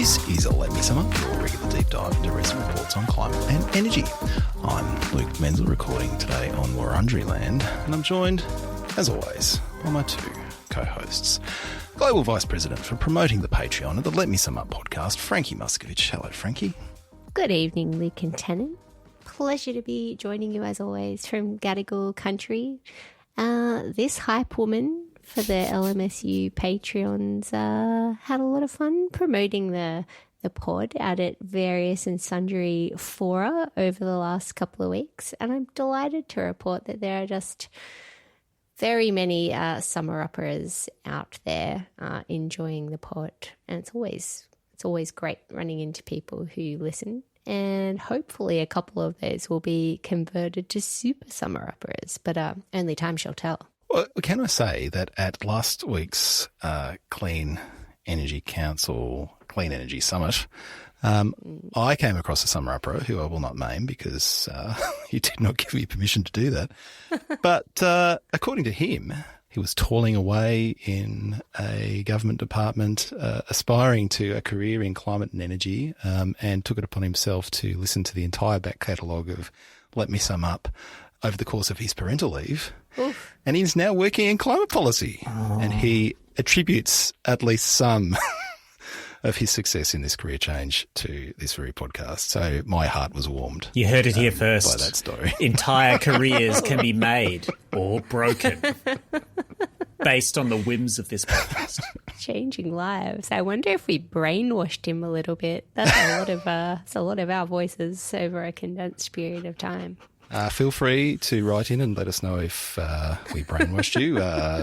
This is Let Me Sum Up, your regular deep dive into recent reports on climate and energy. I'm Luke Menzel, recording today on Wurundjeri land, and I'm joined, as always, by my two co-hosts. Global Vice President for promoting the Patreon of the Let Me Sum Up podcast, Frankie Muscovich. Hello, Frankie. Good evening, Luke and Tennant. Pleasure to be joining you as always from Gadigal country. This hype woman for the LMSU Patreons had a lot of fun promoting the pod out at various and sundry fora over the last couple of weeks, and I'm delighted to report that there are just very many Summerupperers out there enjoying the pod, and it's always great running into people who listen, and hopefully a couple of those will be converted to super Summerupperers, but only time shall tell. Well, can I say that at last week's Clean Energy Council Clean Energy Summit, I came across a Summerupperer who I will not name because he did not give me permission to do that. But according to him, he was toiling away in a government department, aspiring to a career in climate and energy, and took it upon himself to listen to the entire back catalogue of Let Me Sum Up over the course of his parental leave. Oof. And he's now working in climate policy. Oh. And he attributes at least some of his success in this career change to this very podcast. So my heart was warmed. You heard it here first. By that story. Entire careers can be made or broken based on the whims of this podcast. Changing lives. I wonder if we brainwashed him a little bit. That's a lot of our voices over a condensed period of time. Feel free to write in and let us know if we brainwashed you.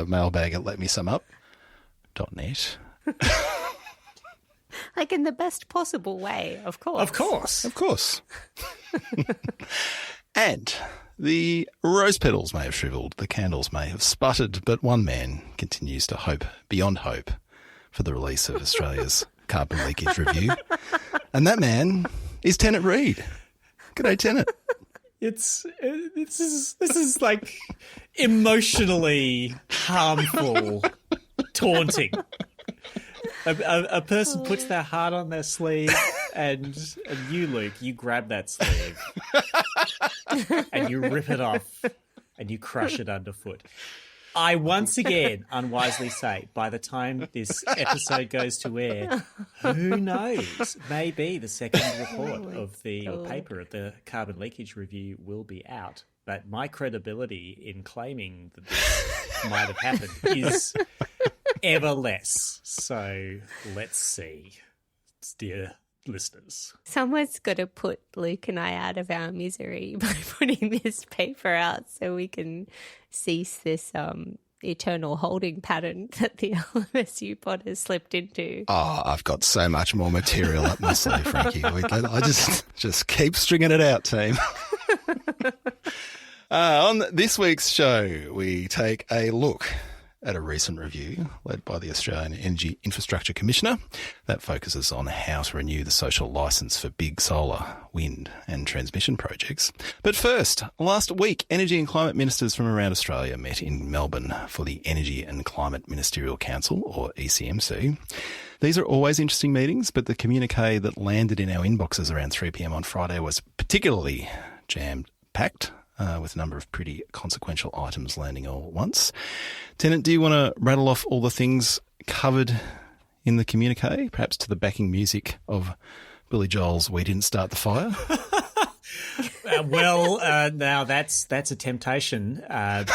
Mailbag at letmesumup.net. Like in the best possible way, of course. Of course. Of course. And the rose petals may have shriveled, the candles may have sputtered, but one man continues to hope beyond hope for the release of Australia's Carbon Leakage review. And that man is Tennant Reid. G'day, Tennant. This is like emotionally harmful taunting. A person puts their heart on their sleeve, and you, Luke, you grab that sleeve and you rip it off and you crush it underfoot. I once again unwisely say, by the time this episode goes to air, who knows? Maybe the second report of the paper of the Carbon Leakage review will be out. But my credibility in claiming that this might have happened is ever less. So let's see, dear listeners. Someone's got to put Luke and I out of our misery by putting this paper out so we can cease this eternal holding pattern that the LMSU pod has slipped into. Oh, I've got so much more material up my sleeve, Frankie. I just keep stringing it out, team. On this week's show, we take a look at a recent review led by the Australian Energy Infrastructure Commissioner that focuses on how to renew the social licence for big solar, wind and transmission projects. But first, last week, energy and climate ministers from around Australia met in Melbourne for the Energy and Climate Ministerial Council, or ECMC. These are always interesting meetings, but the communique that landed in our inboxes around 3 p.m. on Friday was particularly jam-packed, with a number of pretty consequential items landing all at once. Tennant, do you want to rattle off all the things covered in the communique, perhaps to the backing music of Billy Joel's We Didn't Start the Fire? Now that's a temptation, but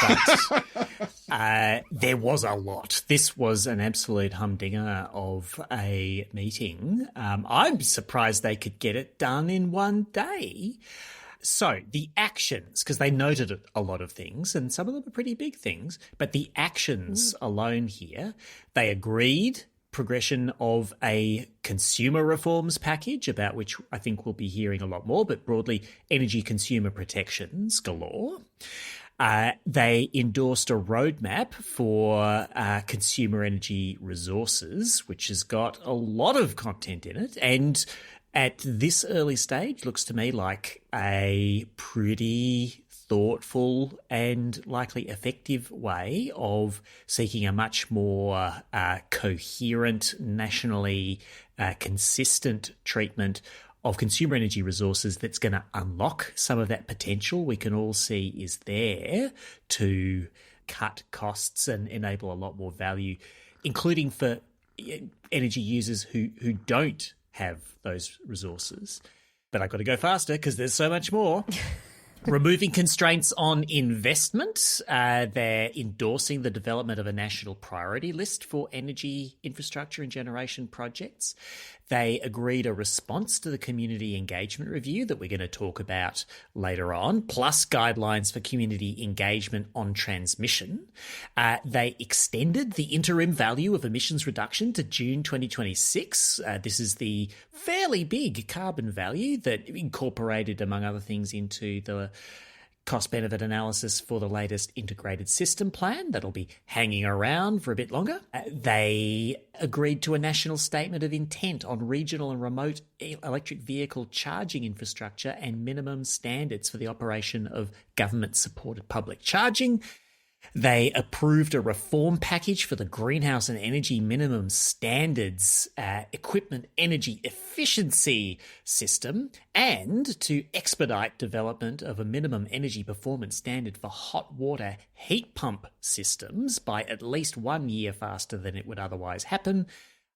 there was a lot. This was an absolute humdinger of a meeting. I'm surprised they could get it done in one day. So the actions, because they noted a lot of things, and some of them are pretty big things, but the actions alone here, they agreed progression of a consumer reforms package, about which I think we'll be hearing a lot more, but broadly energy consumer protections galore. They endorsed a roadmap for consumer energy resources, which has got a lot of content in it, and at this early stage looks to me like a pretty thoughtful and likely effective way of seeking a much more coherent, nationally consistent treatment of consumer energy resources that's going to unlock some of that potential we can all see is there to cut costs and enable a lot more value, including for energy users who don't have those resources. But I've got to go faster because there's so much more. Removing constraints on investment. They're endorsing the development of a national priority list for energy infrastructure and generation projects. They agreed a response to the community engagement review that we're going to talk about later on, plus guidelines for community engagement on transmission. They extended the interim value of emissions reduction to June 2026. This is the fairly big carbon value that incorporated, among other things, into the cost-benefit analysis for the latest integrated system plan that'll be hanging around for a bit longer. They agreed to a national statement of intent on regional and remote electric vehicle charging infrastructure and minimum standards for the operation of government-supported public charging. They approved a reform package for the greenhouse and energy minimum standards equipment energy efficiency system, and to expedite development of a minimum energy performance standard for hot water heat pump systems by at least 1 year faster than it would otherwise happen.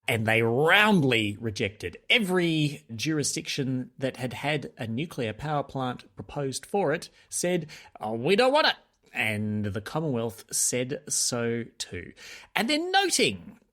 And they roundly rejected every jurisdiction that had had a nuclear power plant proposed for it, said, "Oh, we don't want it." And the Commonwealth said so too. And they're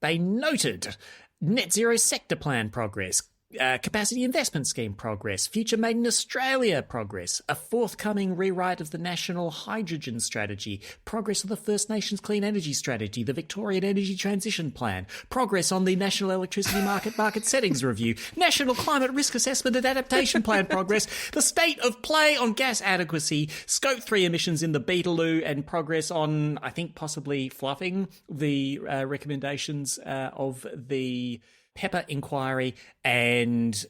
they noted net zero sector plan progress, capacity investment scheme progress, future made in Australia progress, a forthcoming rewrite of the national hydrogen strategy, progress on the First Nations clean energy strategy, the Victorian energy transition plan, progress on the national electricity market settings review, national climate risk assessment and adaptation plan progress, the state of play on gas adequacy, scope 3 emissions in the Beetaloo, and progress on, I think, possibly fluffing the recommendations of the Pepper inquiry, and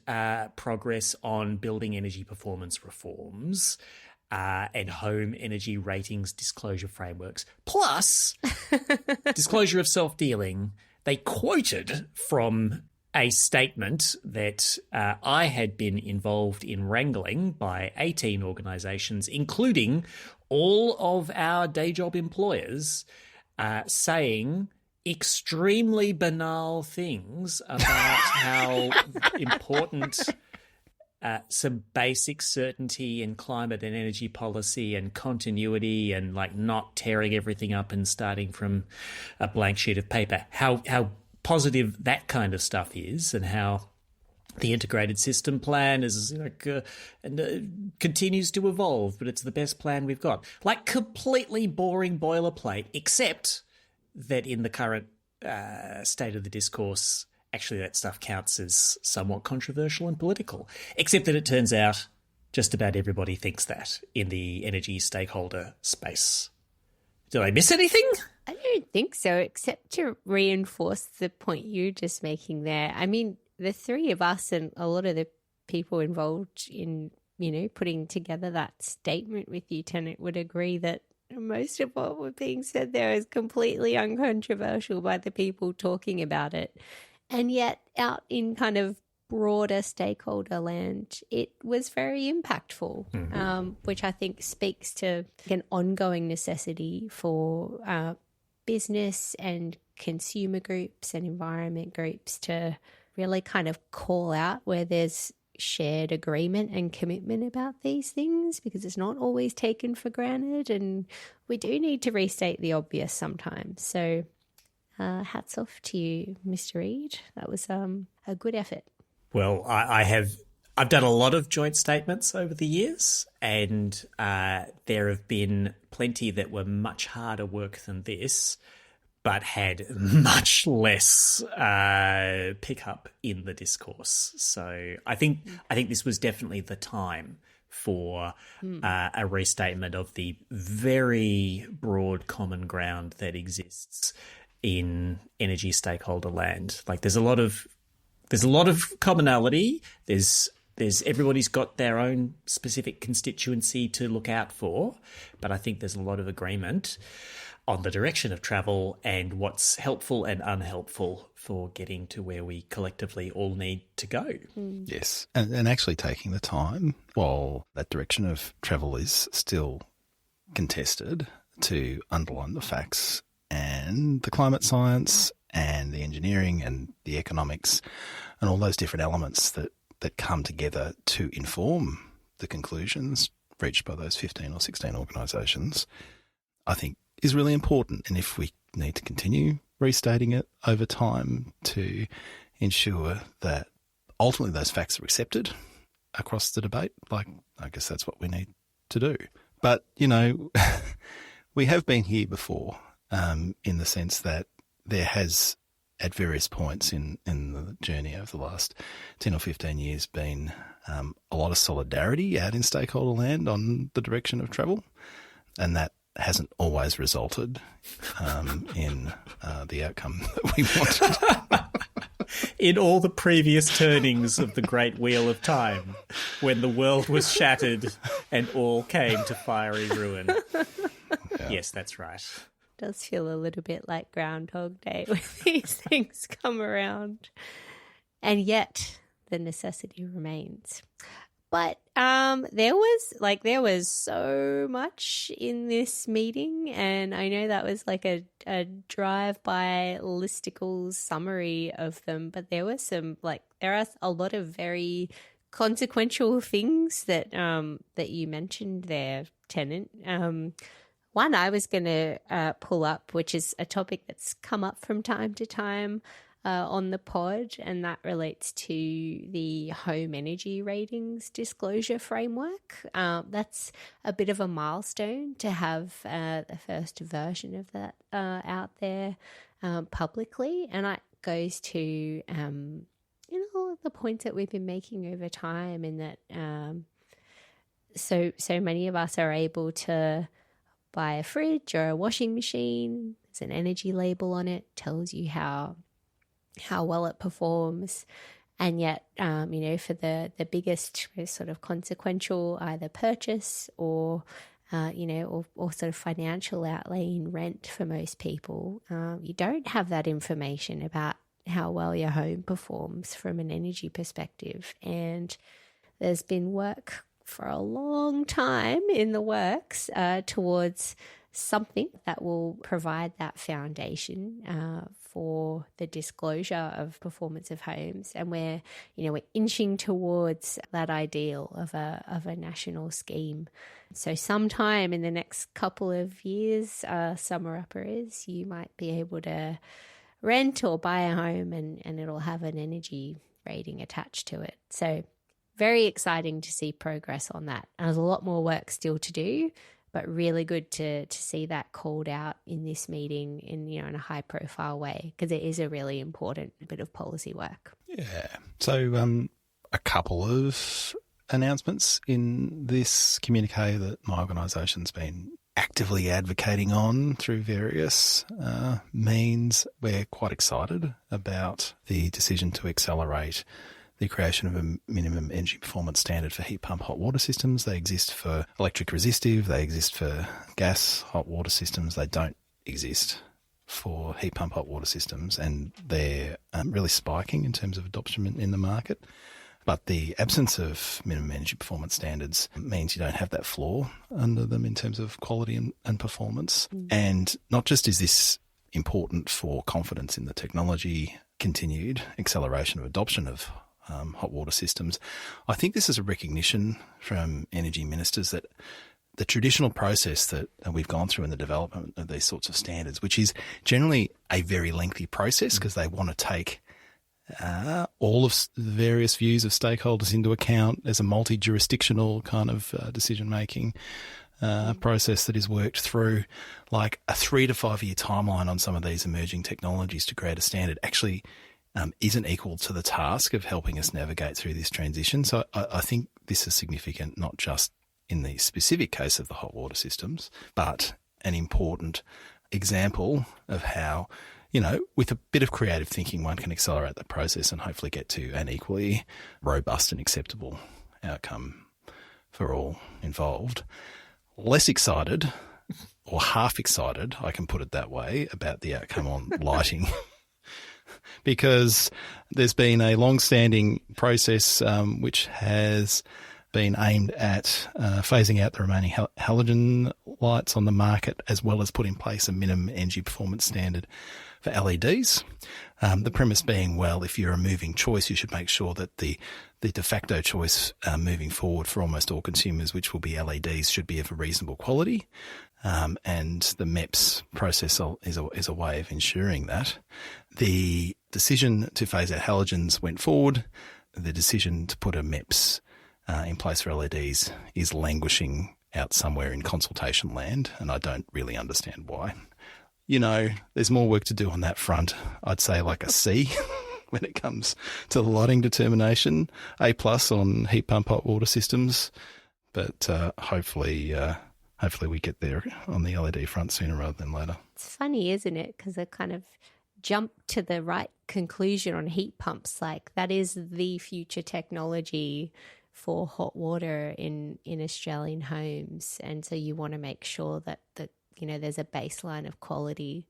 progress on building energy performance reforms and home energy ratings disclosure frameworks, plus disclosure of self-dealing. They quoted from a statement that I had been involved in wrangling by 18 organisations, including all of our day job employers, saying extremely banal things about how important some basic certainty in climate and energy policy and continuity and like not tearing everything up and starting from a blank sheet of paper, how positive that kind of stuff is, and how the integrated system plan is continues to evolve, but it's the best plan we've got. Like completely boring boilerplate, except that in the current state of the discourse, actually that stuff counts as somewhat controversial and political, except that it turns out just about everybody thinks that in the energy stakeholder space. Did I miss anything? I don't think so, except to reinforce the point you're just making there. I mean, the three of us and a lot of the people involved in, putting together that statement with you, Tennant, would agree that most of what was being said there is completely uncontroversial by the people talking about it. And yet out in kind of broader stakeholder land, it was very impactful, which I think speaks to an ongoing necessity for business and consumer groups and environment groups to really kind of call out where there's shared agreement and commitment about these things, because it's not always taken for granted, and we do need to restate the obvious sometimes. So hats off to you, Mr. Reid. That was a good effort. Well, I've done a lot of joint statements over the years, and there have been plenty that were much harder work than this, but had much less pickup in the discourse. So I think this was definitely the time for a restatement of the very broad common ground that exists in energy stakeholder land. Like there's a lot of commonality. There's everybody's got their own specific constituency to look out for, but I think there's a lot of agreement on the direction of travel and what's helpful and unhelpful for getting to where we collectively all need to go. Yes, and actually taking the time while that direction of travel is still contested to underline the facts and the climate science and the engineering and the economics and all those different elements that come together to inform the conclusions reached by those 15 or 16 organisations, I think is really important. And if we need to continue restating it over time to ensure that ultimately those facts are accepted across the debate, like, I guess that's what we need to do. But, you know, we have been here before in the sense that there has, at various points in the journey over the last 10 or 15 years, been a lot of solidarity out in stakeholder land on the direction of travel, and that hasn't always resulted in the outcome that we wanted. In all the previous turnings of the great wheel of time, when the world was shattered and all came to fiery ruin. Yeah. Yes, that's right. Does feel a little bit like Groundhog Day when these things come around. And yet the necessity remains. But there was so much in this meeting, and I know that was like a drive-by listicle summary of them, but there was there are a lot of very consequential things that you mentioned there, Tennant. One I was going to pull up, which is a topic that's come up from time to time on the pod, and that relates to the home energy ratings disclosure framework. That's a bit of a milestone to have the first version of that out there publicly, and that goes to the points that we've been making over time, in that so many of us are able to buy a fridge or a washing machine. There's an energy label on it, tells you how well it performs, and yet for the biggest sort of consequential either purchase or sort of financial outlay in rent for most people, you don't have that information about how well your home performs from an energy perspective. And there's been work for a long time in the works towards something that will provide that foundation for the disclosure of performance of homes, and we're inching towards that ideal of a national scheme. So sometime in the next couple of years, Summerupperer, you might be able to rent or buy a home, and it'll have an energy rating attached to it. So very exciting to see progress on that. And there's a lot more work still to do, but really good to see that called out in this meeting in a high profile way, because it is a really important bit of policy work. Yeah. So a couple of announcements in this communique that my organisation's been actively advocating on through various means. We're quite excited about the decision to accelerate the creation of a minimum energy performance standard for heat pump hot water systems. They exist for electric resistive, they exist for gas hot water systems. They don't exist for heat pump hot water systems, and they're really spiking in terms of adoption in the market. But the absence of minimum energy performance standards means you don't have that floor under them in terms of quality and performance. And not just is this important for confidence in the technology, continued acceleration of adoption of hot water systems, I think this is a recognition from energy ministers that the traditional process that we've gone through in the development of these sorts of standards, which is generally a very lengthy process because they want to take all of the various views of stakeholders into account as a multi-jurisdictional kind of decision-making process that is worked through, like a 3 to 5 year timeline on some of these emerging technologies to create a standard actually isn't equal to the task of helping us navigate through this transition. So I think this is significant, not just in the specific case of the hot water systems, but an important example of how with a bit of creative thinking, one can accelerate the process and hopefully get to an equally robust and acceptable outcome for all involved. Less excited, or half excited, I can put it that way, about the outcome on lighting. Because there's been a long-standing process which has been aimed at phasing out the remaining halogen lights on the market, as well as put in place a minimum energy performance standard for LEDs. The premise being, well, if you're a moving choice, you should make sure that the de facto choice moving forward for almost all consumers, which will be LEDs, should be of a reasonable quality. And the MEPS process is a way of ensuring that. The decision to phase out halogens went forward. The decision to put a MEPS in place for LEDs is languishing out somewhere in consultation land, and I don't really understand why. There's more work to do on that front. I'd say like a C when it comes to the lighting determination, A+ on heat pump hot water systems, but hopefully we get there on the LED front sooner rather than later. It's funny, isn't it? Because I kind of jumped to the right conclusion on heat pumps. Like, that is the future technology for hot water in Australian homes. And so you want to make sure that there's a baseline of quality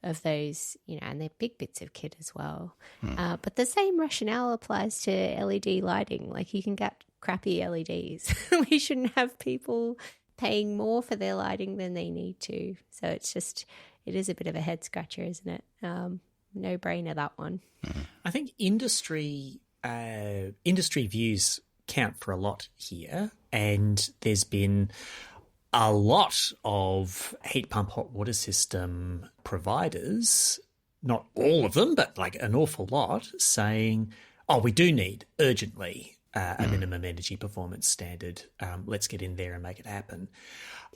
of those, and they're big bits of kit as well. But the same rationale applies to LED lighting. Like, you can get crappy LEDs. We shouldn't have people paying more for their lighting than they need to. So it is a bit of a head scratcher, isn't it? No brainer, that one. I think industry views count for a lot here, and there's been a lot of heat pump hot water system providers, not all of them, but like an awful lot, saying, we do need urgently a minimum energy performance standard. Let's get in there and make it happen.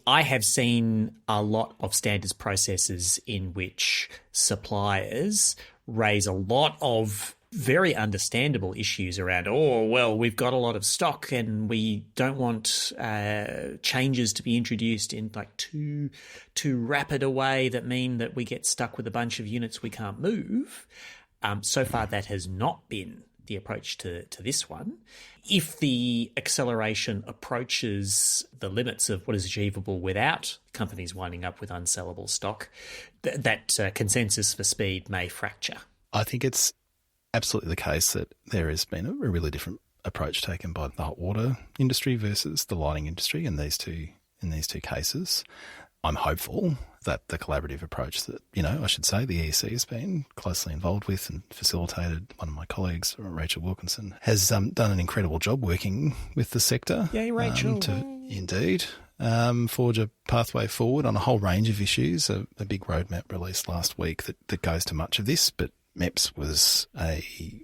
I have seen a lot of standards processes in which suppliers raise a lot of very understandable issues around, we've got a lot of stock and we don't want changes to be introduced in like too rapid a way that mean that we get stuck with a bunch of units we can't move. So far, that has not been the approach to this one. If the acceleration approaches the limits of what is achievable without companies winding up with unsellable stock, that consensus for speed may fracture. I think it's absolutely the case that there has been a really different approach taken by the hot water industry versus the lighting industry in these two cases. I'm hopeful that the collaborative approach that, I should say the EEC has been closely involved with and facilitated, one of my colleagues, Rachel Wilkinson, has done an incredible job working with the sector. Yay, Rachel. Indeed. Forge a pathway forward on a whole range of issues. A big roadmap released last week that goes to much of this, but MEPS was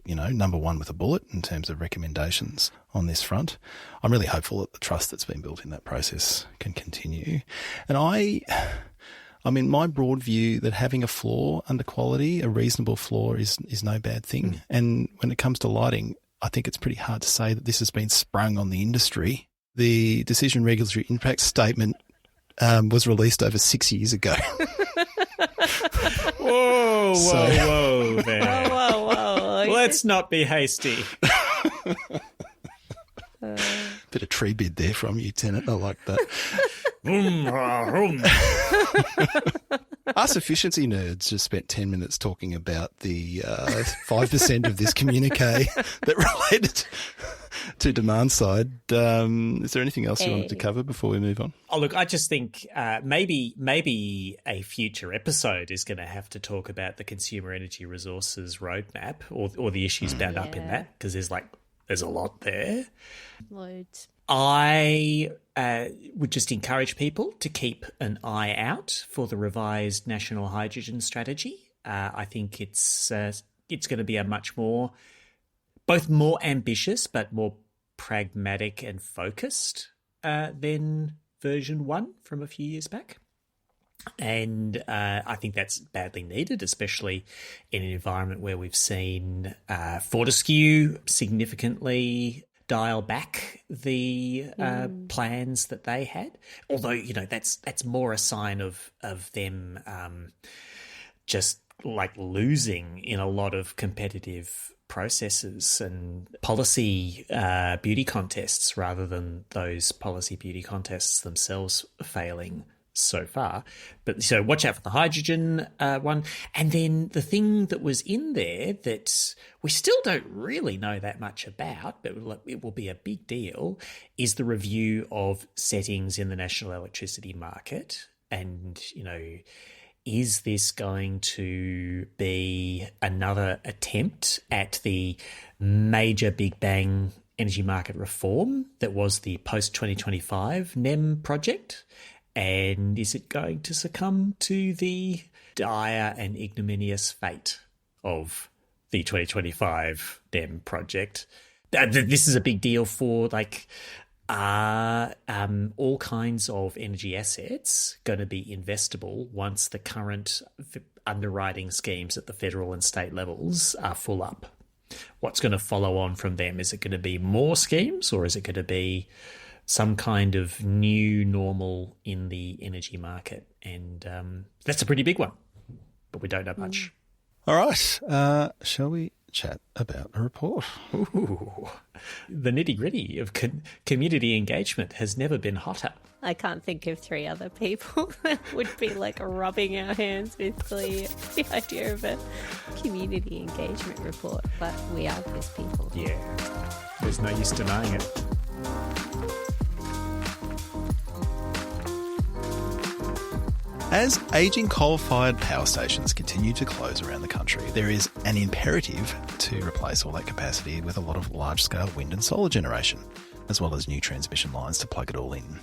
number one with a bullet in terms of recommendations on this front. I'm really hopeful that the trust that's been built in that process can continue. And my broad view that having a floor under quality, a reasonable floor, is no bad thing. And when it comes to lighting, I think it's pretty hard to say that this has been sprung on the industry. The Decision Regulatory Impact Statement was released over 6 years ago. Whoa there. Whoa. Let's not be hasty. Bit of tree bid there from you, Tennant. I like that. Us efficiency nerds just spent 10 minutes talking about the 5% of this communique that related to demand side. Is there anything else you wanted to cover before we move on? Oh, look, I just think maybe a future episode is going to have to talk about the consumer energy resources roadmap or the issues bound up in that, because there's a lot there. Loads. I would just encourage people to keep an eye out for the revised national hydrogen strategy. I think it's going to be a much more ambitious but more pragmatic and focused than version 1 from a few years back. And I think that's badly needed, especially in an environment where we've seen Fortescue significantly dial back the plans that they had. Although, that's more a sign of them just like losing in a lot of competitive processes and policy beauty contests rather than those policy beauty contests themselves failing so far. But so watch out for the hydrogen one. And then the thing that was in there that we still don't really know that much about, but it will be a big deal, is the review of settings in the national electricity market. And, you know, is this going to be another attempt at the major Big Bang energy market reform that was the post-2025 NEM project? And is it going to succumb to the dire and ignominious fate of the 2025 NEM project? This is a big deal for, like, all kinds of energy assets going to be investable once the current underwriting schemes at the federal and state levels are full up? What's going to follow on from them? Is it going to be more schemes, or is it going to be some kind of new normal in the energy market? And that's a pretty big one, but we don't know much. All right. Shall we chat about a report? Ooh. The nitty-gritty of community engagement has never been hotter. I can't think of three other people that would be like rubbing our hands with the idea of a community engagement report, but we are those people. Yeah, there's no use denying it. As ageing coal-fired power stations continue to close around the country, there is an imperative to replace all that capacity with a lot of large-scale wind and solar generation, as well as new transmission lines to plug it all in.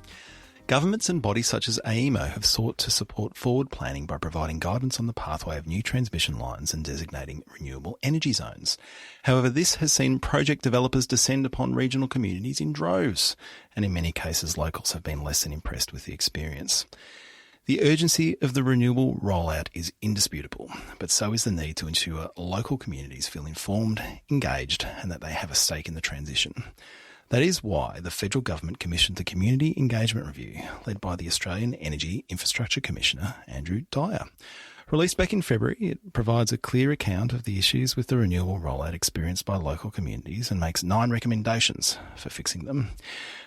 Governments and bodies such as AEMO have sought to support forward planning by providing guidance on the pathway of new transmission lines and designating renewable energy zones. However, this has seen project developers descend upon regional communities in droves, and in many cases locals have been less than impressed with the experience. The urgency of the renewable rollout is indisputable, but so is the need to ensure local communities feel informed, engaged, and that they have a stake in the transition. That is why the federal government commissioned the Community Engagement Review, led by the Australian Energy Infrastructure Commissioner, Andrew Dyer. Released back in February, it provides a clear account of the issues with the renewable rollout experienced by local communities and makes 9 recommendations for fixing them.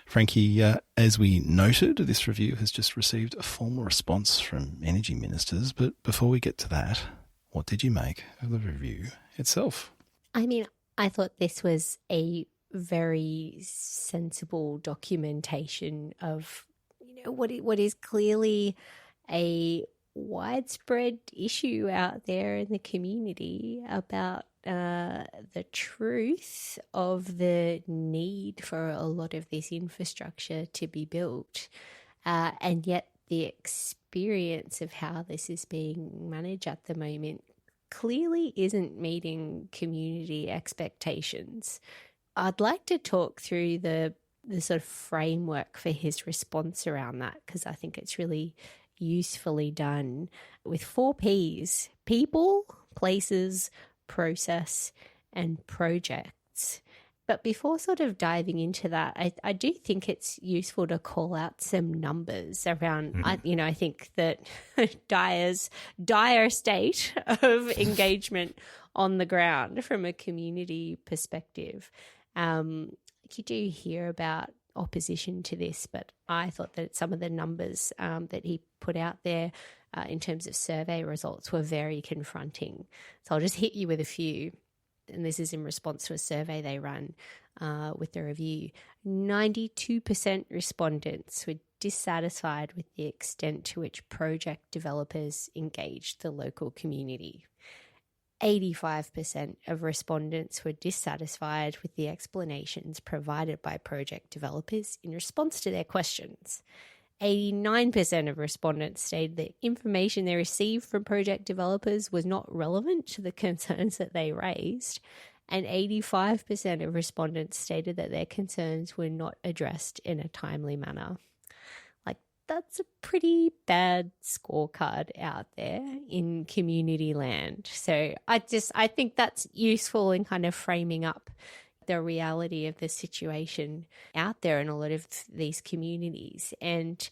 Frankie, as we noted, this review has just received a formal response from energy ministers, but before we get to that, what did you make of the review itself? I mean, I thought this was a very sensible documentation of, you know, what is clearly a widespread issue out there in the community about the truth of the need for a lot of this infrastructure to be built, and yet the experience of how this is being managed at the moment clearly isn't meeting community expectations. I'd like to talk through the sort of framework for his response around that, because I think it's really usefully done with 4 Ps: people, places, process, and projects. But before sort of diving into that, I do think it's useful to call out some numbers around, I think that Dyer's dire state of engagement on the ground from a community perspective. You do hear about opposition to this, but I thought that some of the numbers that he put out there in terms of survey results were very confronting. So I'll just hit you with a few. And this is in response to a survey they run with the review. 92% respondents were dissatisfied with the extent to which project developers engaged the local community. 85% of respondents were dissatisfied with the explanations provided by project developers in response to their questions. 89% of respondents stated that information they received from project developers was not relevant to the concerns that they raised, and 85% of respondents stated that their concerns were not addressed in a timely manner. Like, that's a pretty bad scorecard out there in community land. So I think that's useful in kind of framing up the reality of the situation out there in a lot of these communities. And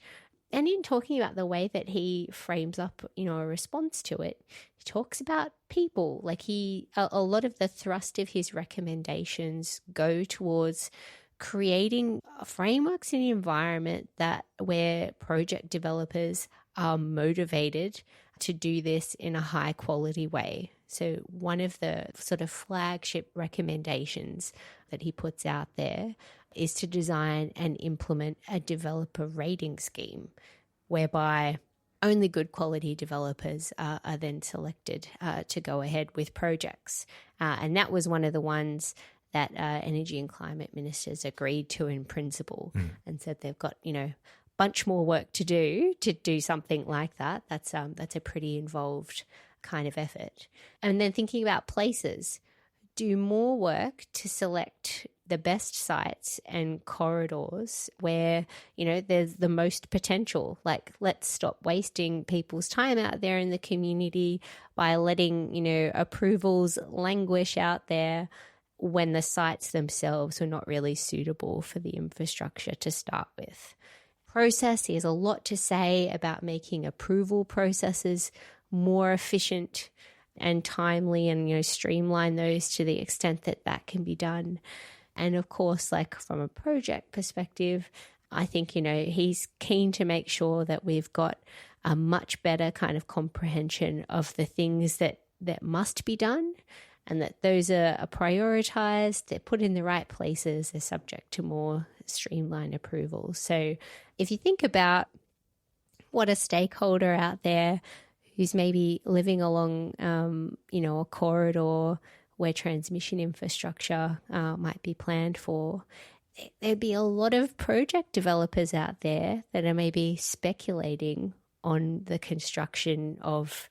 And in talking about the way that he frames up, a response to it, he talks about people. Like a lot of the thrust of his recommendations go towards creating frameworks in the environment where project developers are motivated to do this in a high quality way. So one of the sort of flagship recommendations that he puts out there is to design and implement a developer rating scheme whereby only good quality developers are then selected to go ahead with projects. And that was one of the ones that energy and climate ministers agreed to in principle and said they've got, bunch more work to do something like that. That's a pretty involved kind of effort. And then thinking about places, do more work to select the best sites and corridors where, there's the most potential. Like, let's stop wasting people's time out there in the community by letting, approvals languish out there when the sites themselves are not really suitable for the infrastructure to start with. Process, he has a lot to say about making approval processes more efficient and timely and, streamline those to the extent that that can be done. And of course, like from a project perspective, I think, he's keen to make sure that we've got a much better kind of comprehension of the things that must be done and that those are prioritized, they're put in the right places, they're subject to more streamlined approvals. So if you think about what a stakeholder out there who's maybe living along, a corridor where transmission infrastructure might be planned for, there'd be a lot of project developers out there that are maybe speculating on the construction of,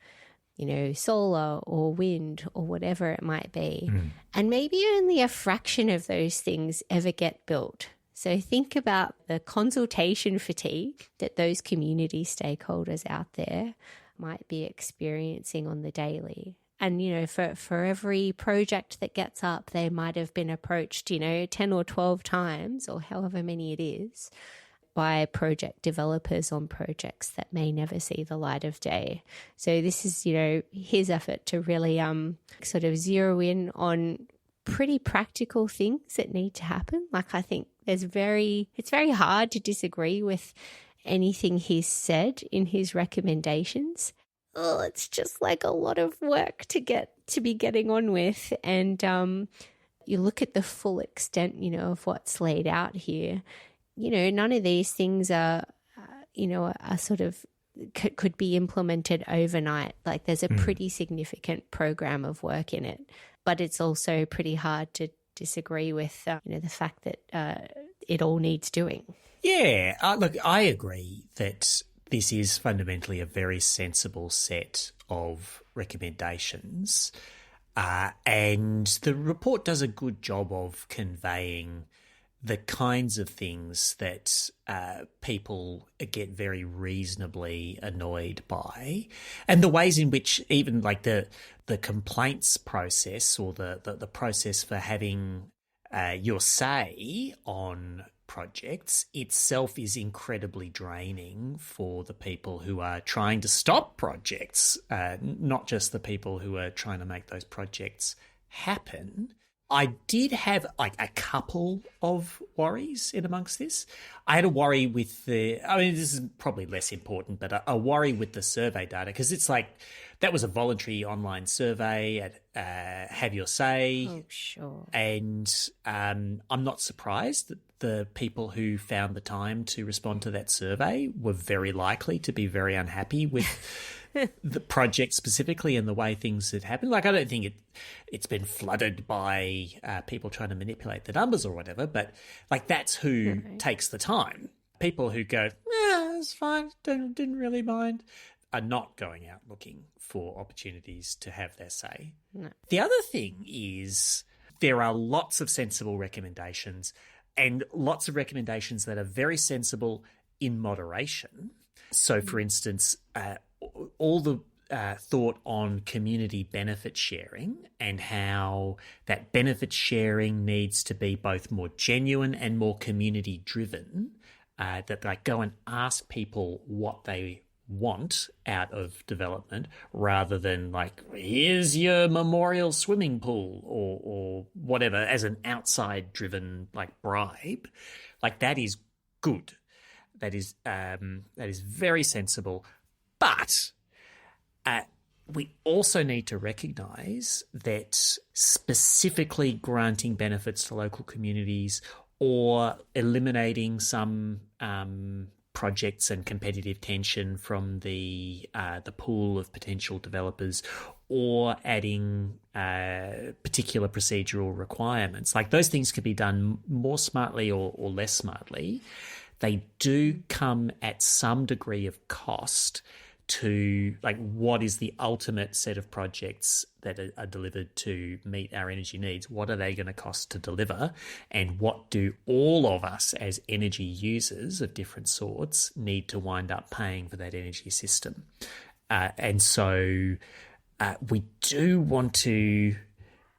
solar or wind or whatever it might be. And maybe only a fraction of those things ever get built. So think about the consultation fatigue that those community stakeholders out there might be experiencing on the daily. And, for every project that gets up, they might have been approached, 10 or 12 times or however many it is by project developers on projects that may never see the light of day. So this is, his effort to really sort of zero in on pretty practical things that need to happen. Like, I think it's very hard to disagree with anything he's said in his recommendations. Oh, it's just like a lot of work to be getting on with. And you look at the full extent, of what's laid out here. None of these things are sort of could be implemented overnight. Like, there's a pretty significant program of work in it, but it's also pretty hard to disagree with the fact that it all needs doing. Yeah, look, I agree that this is fundamentally a very sensible set of recommendations, and the report does a good job of conveying the kinds of things that people get very reasonably annoyed by, and the ways in which even like the complaints process or the process for having your say on projects itself is incredibly draining for the people who are trying to stop projects, not just the people who are trying to make those projects happen. I did have like a couple of worries in amongst this. I had a worry with this is probably less important, but a worry with the survey data, because it's like that was a voluntary online survey at Have Your Say. Oh, sure. And I'm not surprised that the people who found the time to respond to that survey were very likely to be very unhappy with the project specifically and the way things had happened. Like, I don't think it's been flooded by people trying to manipulate the numbers or whatever, but like that's who takes the time. People who go, it's fine, didn't really mind, are not going out looking for opportunities to have their say. No. The other thing is there are lots of sensible recommendations and lots of recommendations that are very sensible in moderation. So, for instance, all the thought on community benefit sharing and how that benefit sharing needs to be both more genuine and more community driven that like go and ask people what they want out of development rather than like, here's your memorial swimming pool or whatever as an outside driven like bribe. Like that is good. That is very sensible. But we also need to recognise that specifically granting benefits to local communities or eliminating some projects and competitive tension from the pool of potential developers, or adding particular procedural requirements, like those things could be done more smartly or less smartly. They do come at some degree of cost to like what is the ultimate set of projects that are delivered to meet our energy needs. What are they going to cost to deliver? And what do all of us as energy users of different sorts need to wind up paying for that energy system? And so we do want to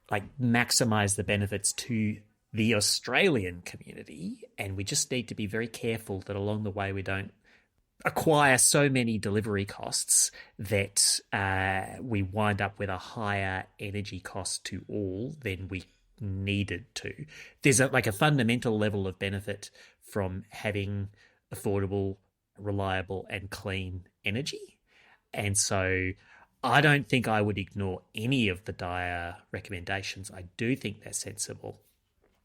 like maximize the benefits to the Australian community, and we just need to be very careful that along the way we don't acquire so many delivery costs that we wind up with a higher energy cost to all than we needed to. There's a fundamental level of benefit from having affordable, reliable and clean energy. And so I don't think I would ignore any of the dire recommendations. I do think they're sensible.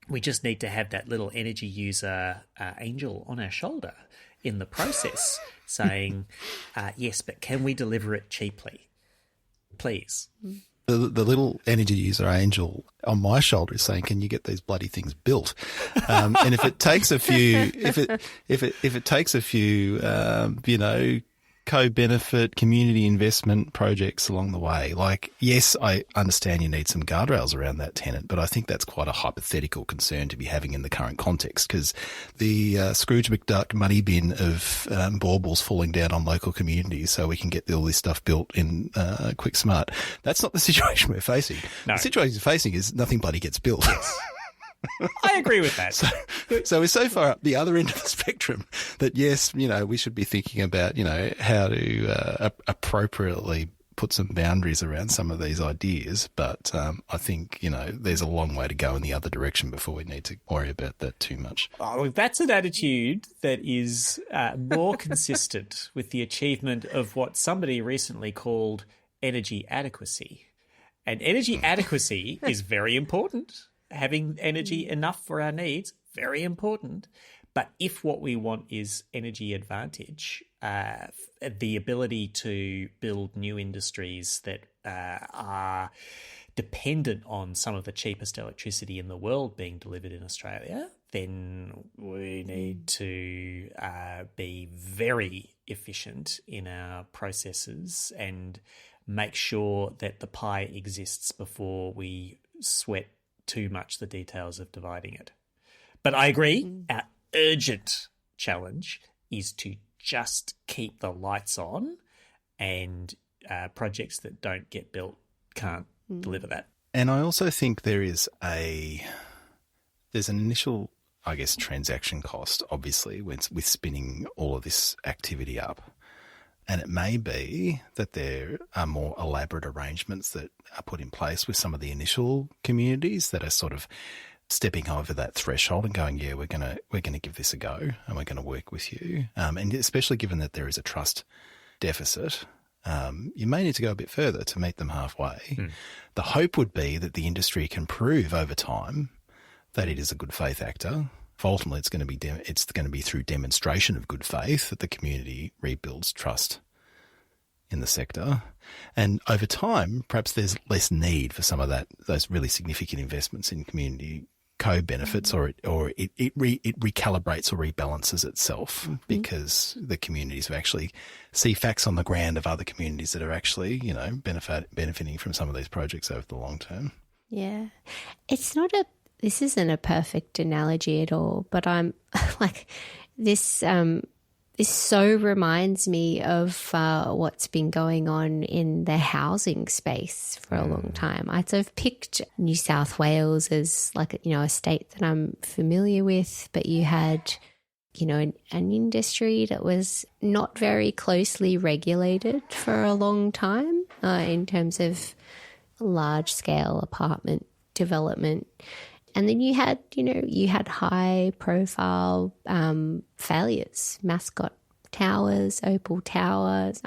We just need to have that little energy user angel on our shoulder in the process saying, yes, but can we deliver it cheaply? Please. The little energy user angel on my shoulder is saying, "Can you get these bloody things built?" And if it takes a few, if it takes a few, co-benefit community investment projects along the way, like, yes, I understand you need some guardrails around that, Tennant, but I think that's quite a hypothetical concern to be having in the current context, because the Scrooge McDuck money bin of baubles falling down on local communities so we can get all this stuff built in quick smart, that's not the situation we're facing. No. The situation we're facing is nothing bloody gets built. Yes. I agree with that. So we're so far up the other end of the spectrum that, yes, we should be thinking about, how to appropriately put some boundaries around some of these ideas. But I think, there's a long way to go in the other direction before we need to worry about that too much. Oh, that's an attitude that is more consistent with the achievement of what somebody recently called energy adequacy. And energy adequacy is very important. Having energy enough for our needs, very important. But if what we want is energy advantage, the ability to build new industries that are dependent on some of the cheapest electricity in the world being delivered in Australia, then we need to be very efficient in our processes and make sure that the pie exists before we sweat too much the details of dividing it. But I agree, our urgent challenge is to just keep the lights on, and projects that don't get built can't deliver that. And I also think there's an initial, I guess, transaction cost, obviously, with spinning all of this activity up. And it may be that there are more elaborate arrangements that are put in place with some of the initial communities that are sort of stepping over that threshold and going, yeah, we're gonna give this a go and we're going to work with you. And especially given that there is a trust deficit, you may need to go a bit further to meet them halfway. The hope would be that the industry can prove over time that it is a good faith actor. Ultimately, it's going to be through demonstration of good faith that the community rebuilds trust in the sector, and over time, perhaps there's less need for some of those really significant investments in community co-benefits, or it recalibrates or rebalances itself because the communities have actually see facts on the ground of other communities that are actually benefiting from some of these projects over the long term. Yeah, this isn't a perfect analogy at all, but I'm like this. This so reminds me of what's been going on in the housing space for a long time. I'd sort of picked New South Wales as a state that I'm familiar with, but you had an industry that was not very closely regulated for a long time in terms of large-scale apartment development. And then you had high-profile failures, Mascot Towers, Opal Towers,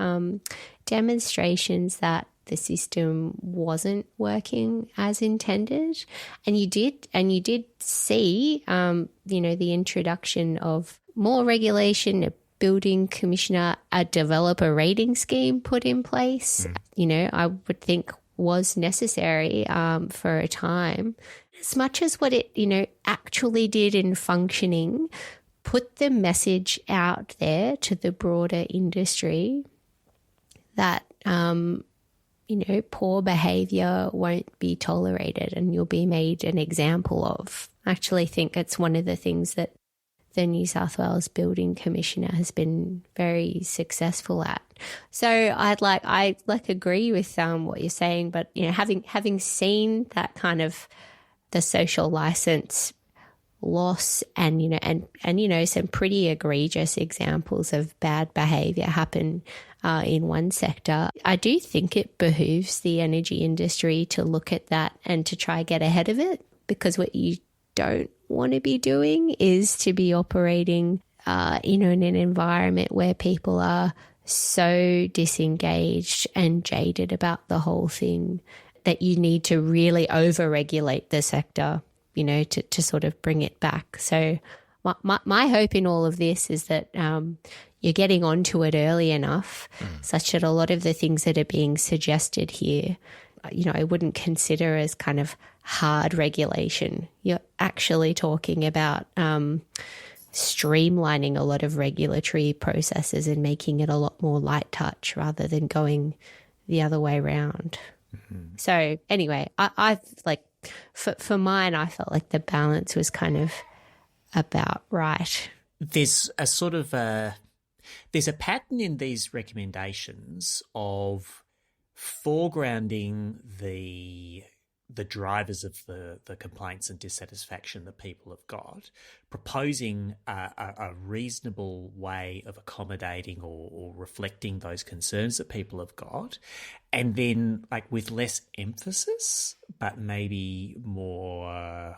demonstrations that the system wasn't working as intended. And you did see, the introduction of more regulation, a building commissioner, a developer rating scheme put in place, I would think was necessary for a time. As much as what it, actually did in functioning, put the message out there to the broader industry that, poor behaviour won't be tolerated and you'll be made an example of. I actually think it's one of the things that the New South Wales Building Commissioner has been very successful at. So I agree with what you're saying, but having seen that kind of the social license loss and some pretty egregious examples of bad behaviour happen in one sector, I do think it behooves the energy industry to look at that and to try get ahead of it, because what you don't want to be doing is to be operating in an environment where people are so disengaged and jaded about the whole thing that you need to really over-regulate the sector, to sort of bring it back. So my hope in all of this is that you're getting onto it early enough such that a lot of the things that are being suggested here, I wouldn't consider as kind of hard regulation. You're actually talking about streamlining a lot of regulatory processes and making it a lot more light touch rather than going the other way around. Mm-hmm. So anyway, I've for mine, I felt like the balance was kind of about right. There's a sort of there's a pattern in these recommendations of foregrounding the drivers of the complaints and dissatisfaction that people have got, proposing a reasonable way of accommodating or reflecting those concerns that people have got, and then with less emphasis but maybe more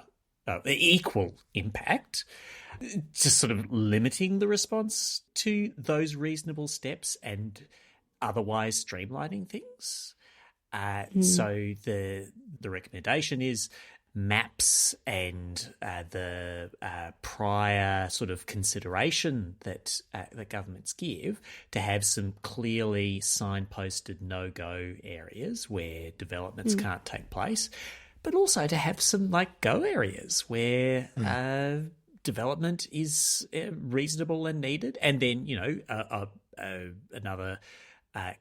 equal impact, just sort of limiting the response to those reasonable steps and otherwise streamlining things. So the recommendation is maps and the prior sort of consideration that the governments give to have some clearly signposted no-go areas where developments can't take place, but also to have some go areas where development is reasonable and needed, and then another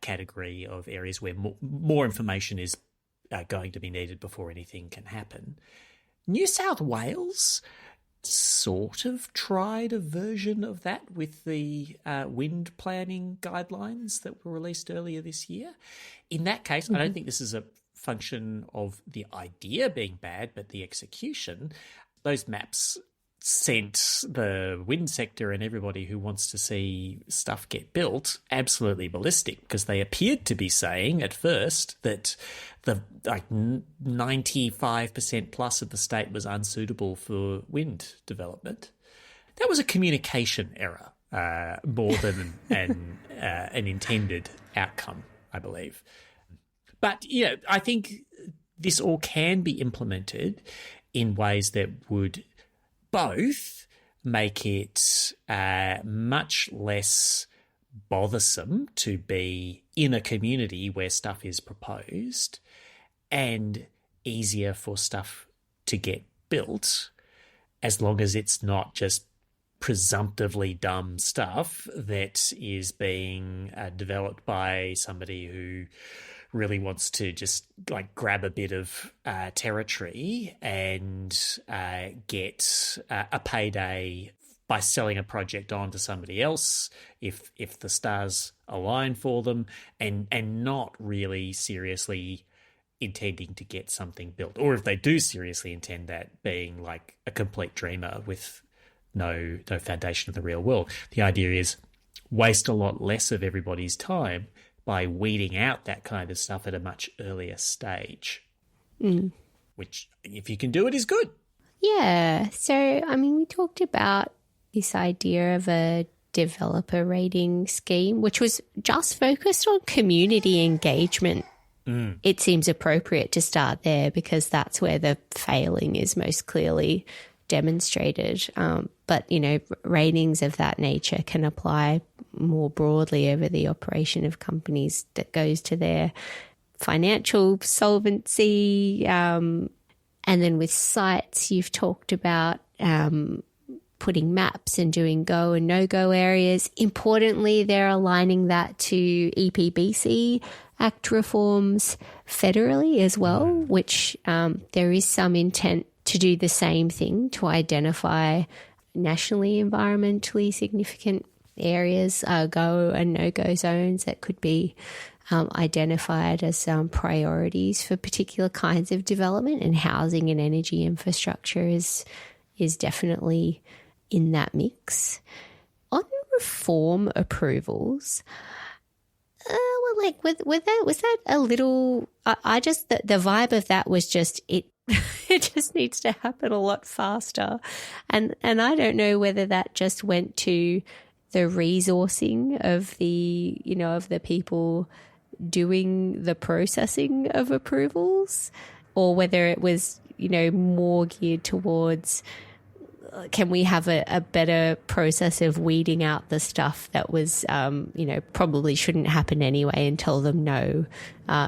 category of areas where more information is going to be needed before anything can happen. New South Wales sort of tried a version of that with the wind planning guidelines that were released earlier this year. In that case, I don't think this is a function of the idea being bad, but the execution. Those maps sent the wind sector and everybody who wants to see stuff get built absolutely ballistic, because they appeared to be saying at first that the 95% plus of the state was unsuitable for wind development. That was a communication error more than an intended outcome, I believe. But I think this all can be implemented in ways that would both make it much less bothersome to be in a community where stuff is proposed and easier for stuff to get built, as long as it's not just presumptively dumb stuff that is being developed by somebody who really wants to just grab a bit of territory and get a payday by selling a project on to somebody else if the stars align for them, and not really seriously intending to get something built, or if they do seriously intend that, being a complete dreamer with no foundation of the real world. The idea is waste a lot less of everybody's time by weeding out that kind of stuff at a much earlier stage, which, if you can do it, is good. Yeah. So, I mean, we talked about this idea of a developer rating scheme, which was just focused on community engagement. It seems appropriate to start there because that's where the failing is most clearly demonstrated. But, ratings of that nature can apply more broadly over the operation of companies that goes to their financial solvency. And then with sites, you've talked about putting maps and doing go and no-go areas. Importantly, they're aligning that to EPBC Act reforms federally as well, which there is some intent to do the same thing to identify nationally environmentally significant areas, go and no-go zones that could be identified as priorities for particular kinds of development, and housing and energy infrastructure is definitely in that mix. On reform approvals, was that a little? I just the vibe of that was just it. It just needs to happen a lot faster, and I don't know whether that just went to the resourcing of the of the people doing the processing of approvals, or whether it was more geared towards, can we have a better process of weeding out the stuff that was, probably shouldn't happen anyway, and tell them no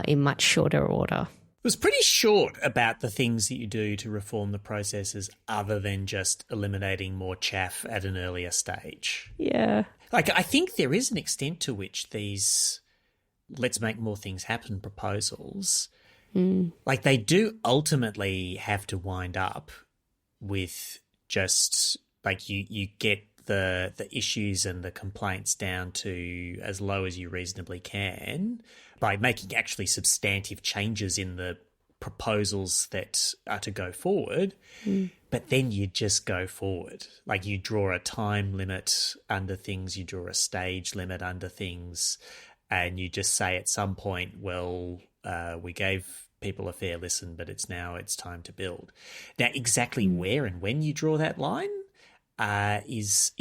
in much shorter order? It was pretty short about the things that you do to reform the processes other than just eliminating more chaff at an earlier stage. Yeah. I think there is an extent to which these let's make more things happen proposals, they do ultimately have to wind up with just you get the issues and the complaints down to as low as you reasonably can by making actually substantive changes in the proposals that are to go forward. But then you just go forward. You draw a time limit under things, you draw a stage limit under things, and you just say at some point, we gave people a fair listen, but it's time to build. Now, exactly where and when you draw that line is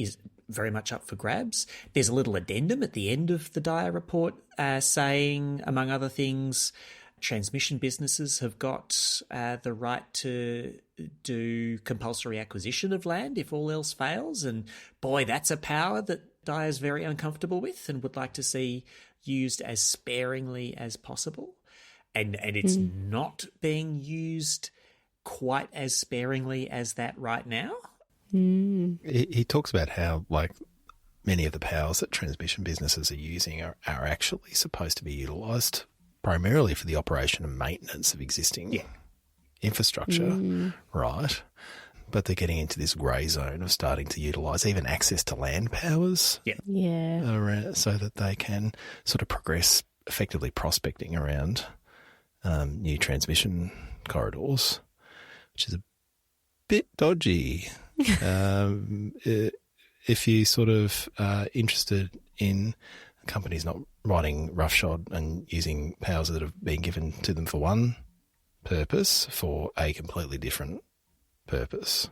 very much up for grabs. There's a little addendum at the end of the Dyer report saying, among other things, transmission businesses have got the right to do compulsory acquisition of land if all else fails. And boy, that's a power that Dyer's very uncomfortable with and would like to see used as sparingly as possible. And it's not being used quite as sparingly as that right now. He talks about how, many of the powers that transmission businesses are using are actually supposed to be utilised primarily for the operation and maintenance of existing infrastructure, right? But they're getting into this grey zone of starting to utilise even access to land powers around, so that they can sort of progress effectively prospecting around new transmission corridors, which is a bit dodgy. If you sort of interested in companies not riding roughshod and using powers that have been given to them for one purpose for a completely different purpose.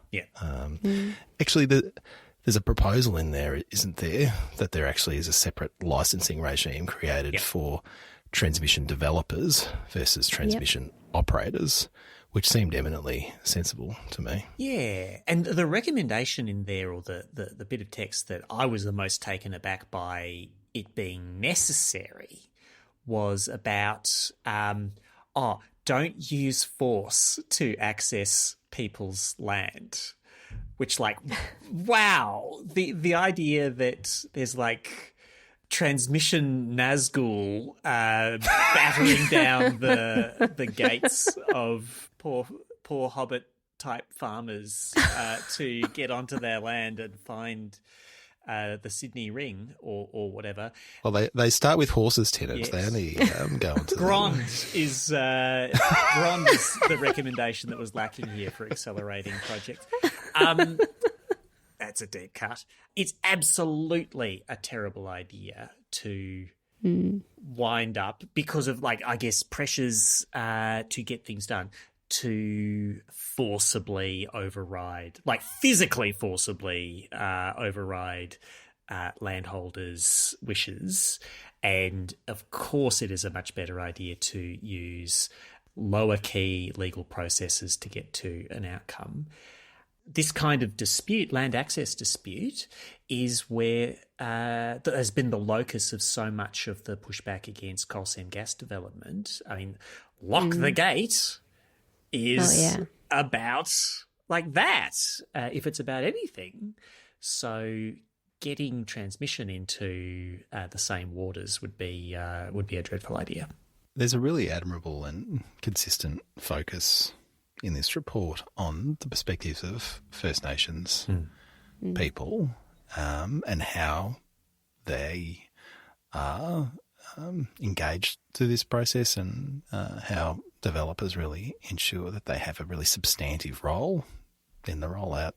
Actually, there's a proposal in there, isn't there, that there actually is a separate licensing regime created for transmission developers versus transmission operators, which seemed eminently sensible to me. Yeah, and the recommendation in there, or the bit of text that I was the most taken aback by it being necessary, was about, don't use force to access people's land. Which, wow, the idea that there's transmission Nazgul battering down the gates of poor hobbit type farmers to get onto their land and find the Sydney Ring or whatever. Well, they start with horses, Tennant. Yes. They only go into Grond is the recommendation that was lacking here for accelerating projects. that's a deep cut. It's absolutely a terrible idea to wind up because of, like, I guess, pressures to get things done, to forcibly override, like physically forcibly override landholders' wishes. And of course it is a much better idea to use lower key legal processes to get to an outcome. This kind of dispute, land access dispute, is where that has been the locus of so much of the pushback against coal seam gas development. I mean, lock the gate is about like that, if it's about anything. So getting transmission into the same waters would be a dreadful idea. There's a really admirable and consistent focus in this report on the perspectives of First Nations people and how they are engaged to this process, and how developers really ensure that they have a really substantive role in the rollout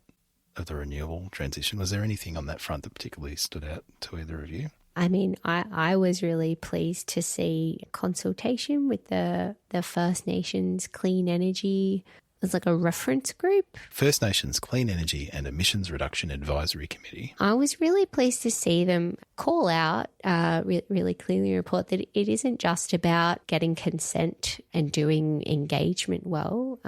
of the renewable transition. Was there anything on that front that particularly stood out to either of you? I mean, I was really pleased to see consultation with the First Nations Clean Energy. It was like a reference group. First Nations Clean Energy and Emissions Reduction Advisory Committee. I was really pleased to see them call out, really clearly report that it isn't just about getting consent and doing engagement well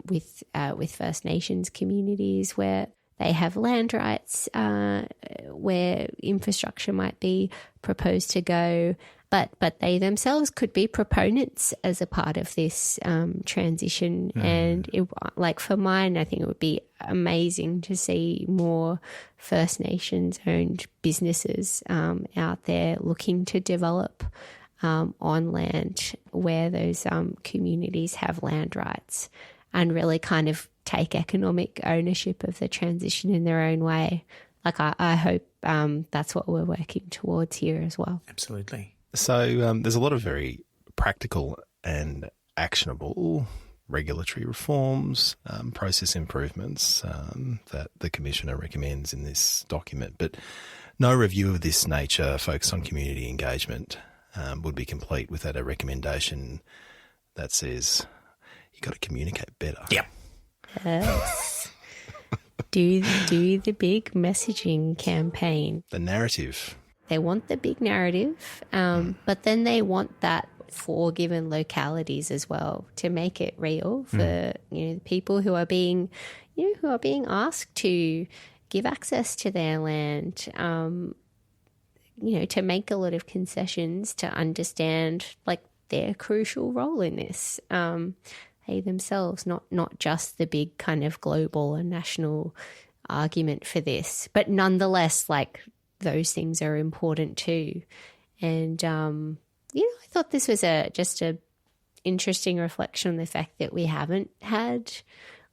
with First Nations communities where they have land rights, where infrastructure might be proposed to go, but they themselves could be proponents as a part of this transition. And for mine, I think it would be amazing to see more First Nations-owned businesses out there looking to develop on land where those communities have land rights, and really kind of take economic ownership of the transition in their own way. Like I hope that's what we're working towards here as well. Absolutely. So there's a lot of very practical and actionable regulatory reforms, process improvements that the Commissioner recommends in this document, but no review of this nature focused on community engagement would be complete without a recommendation that says you got to communicate better. Yeah. Yes. do the big messaging campaign. The narrative. They want the big narrative, but then they want that for given localities as well to make it real for the people who are being asked to give access to their land. To make a lot of concessions to understand like their crucial role in this. They themselves, not just the big kind of global and national argument for this, but nonetheless, like those things are important too. And I thought this was just a interesting reflection on the fact that we haven't had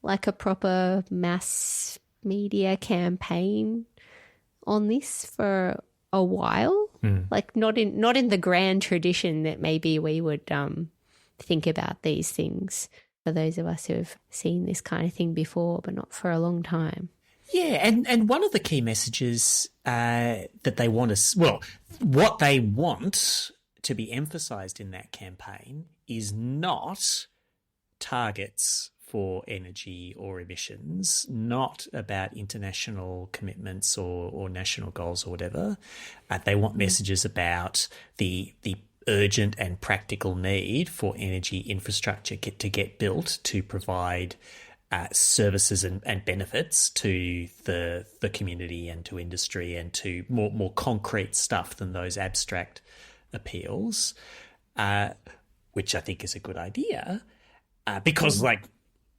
like a proper mass media campaign on this for a while. Like not in the grand tradition that maybe we would think about these things, for those of us who have seen this kind of thing before, but not for a long time. Yeah, and one of the key messages that they want what they want to be emphasised in that campaign is not targets for energy or emissions, not about international commitments or national goals or whatever. They want messages about the urgent and practical need for energy infrastructure to get built to provide services and benefits to the community and to industry and to more concrete stuff than those abstract appeals, which I think is a good idea because,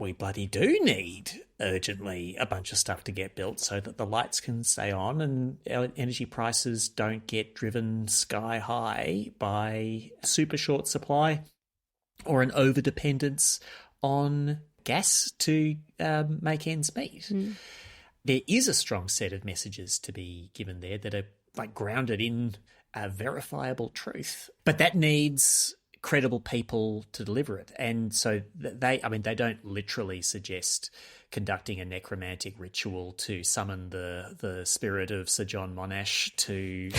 we bloody do need urgently a bunch of stuff to get built so that the lights can stay on and energy prices don't get driven sky high by super short supply or an over-dependence on gas to make ends meet. There is a strong set of messages to be given there that are like grounded in verifiable truth, but that needs credible people to deliver it. And so they don't literally suggest conducting a necromantic ritual to summon the spirit of Sir John Monash to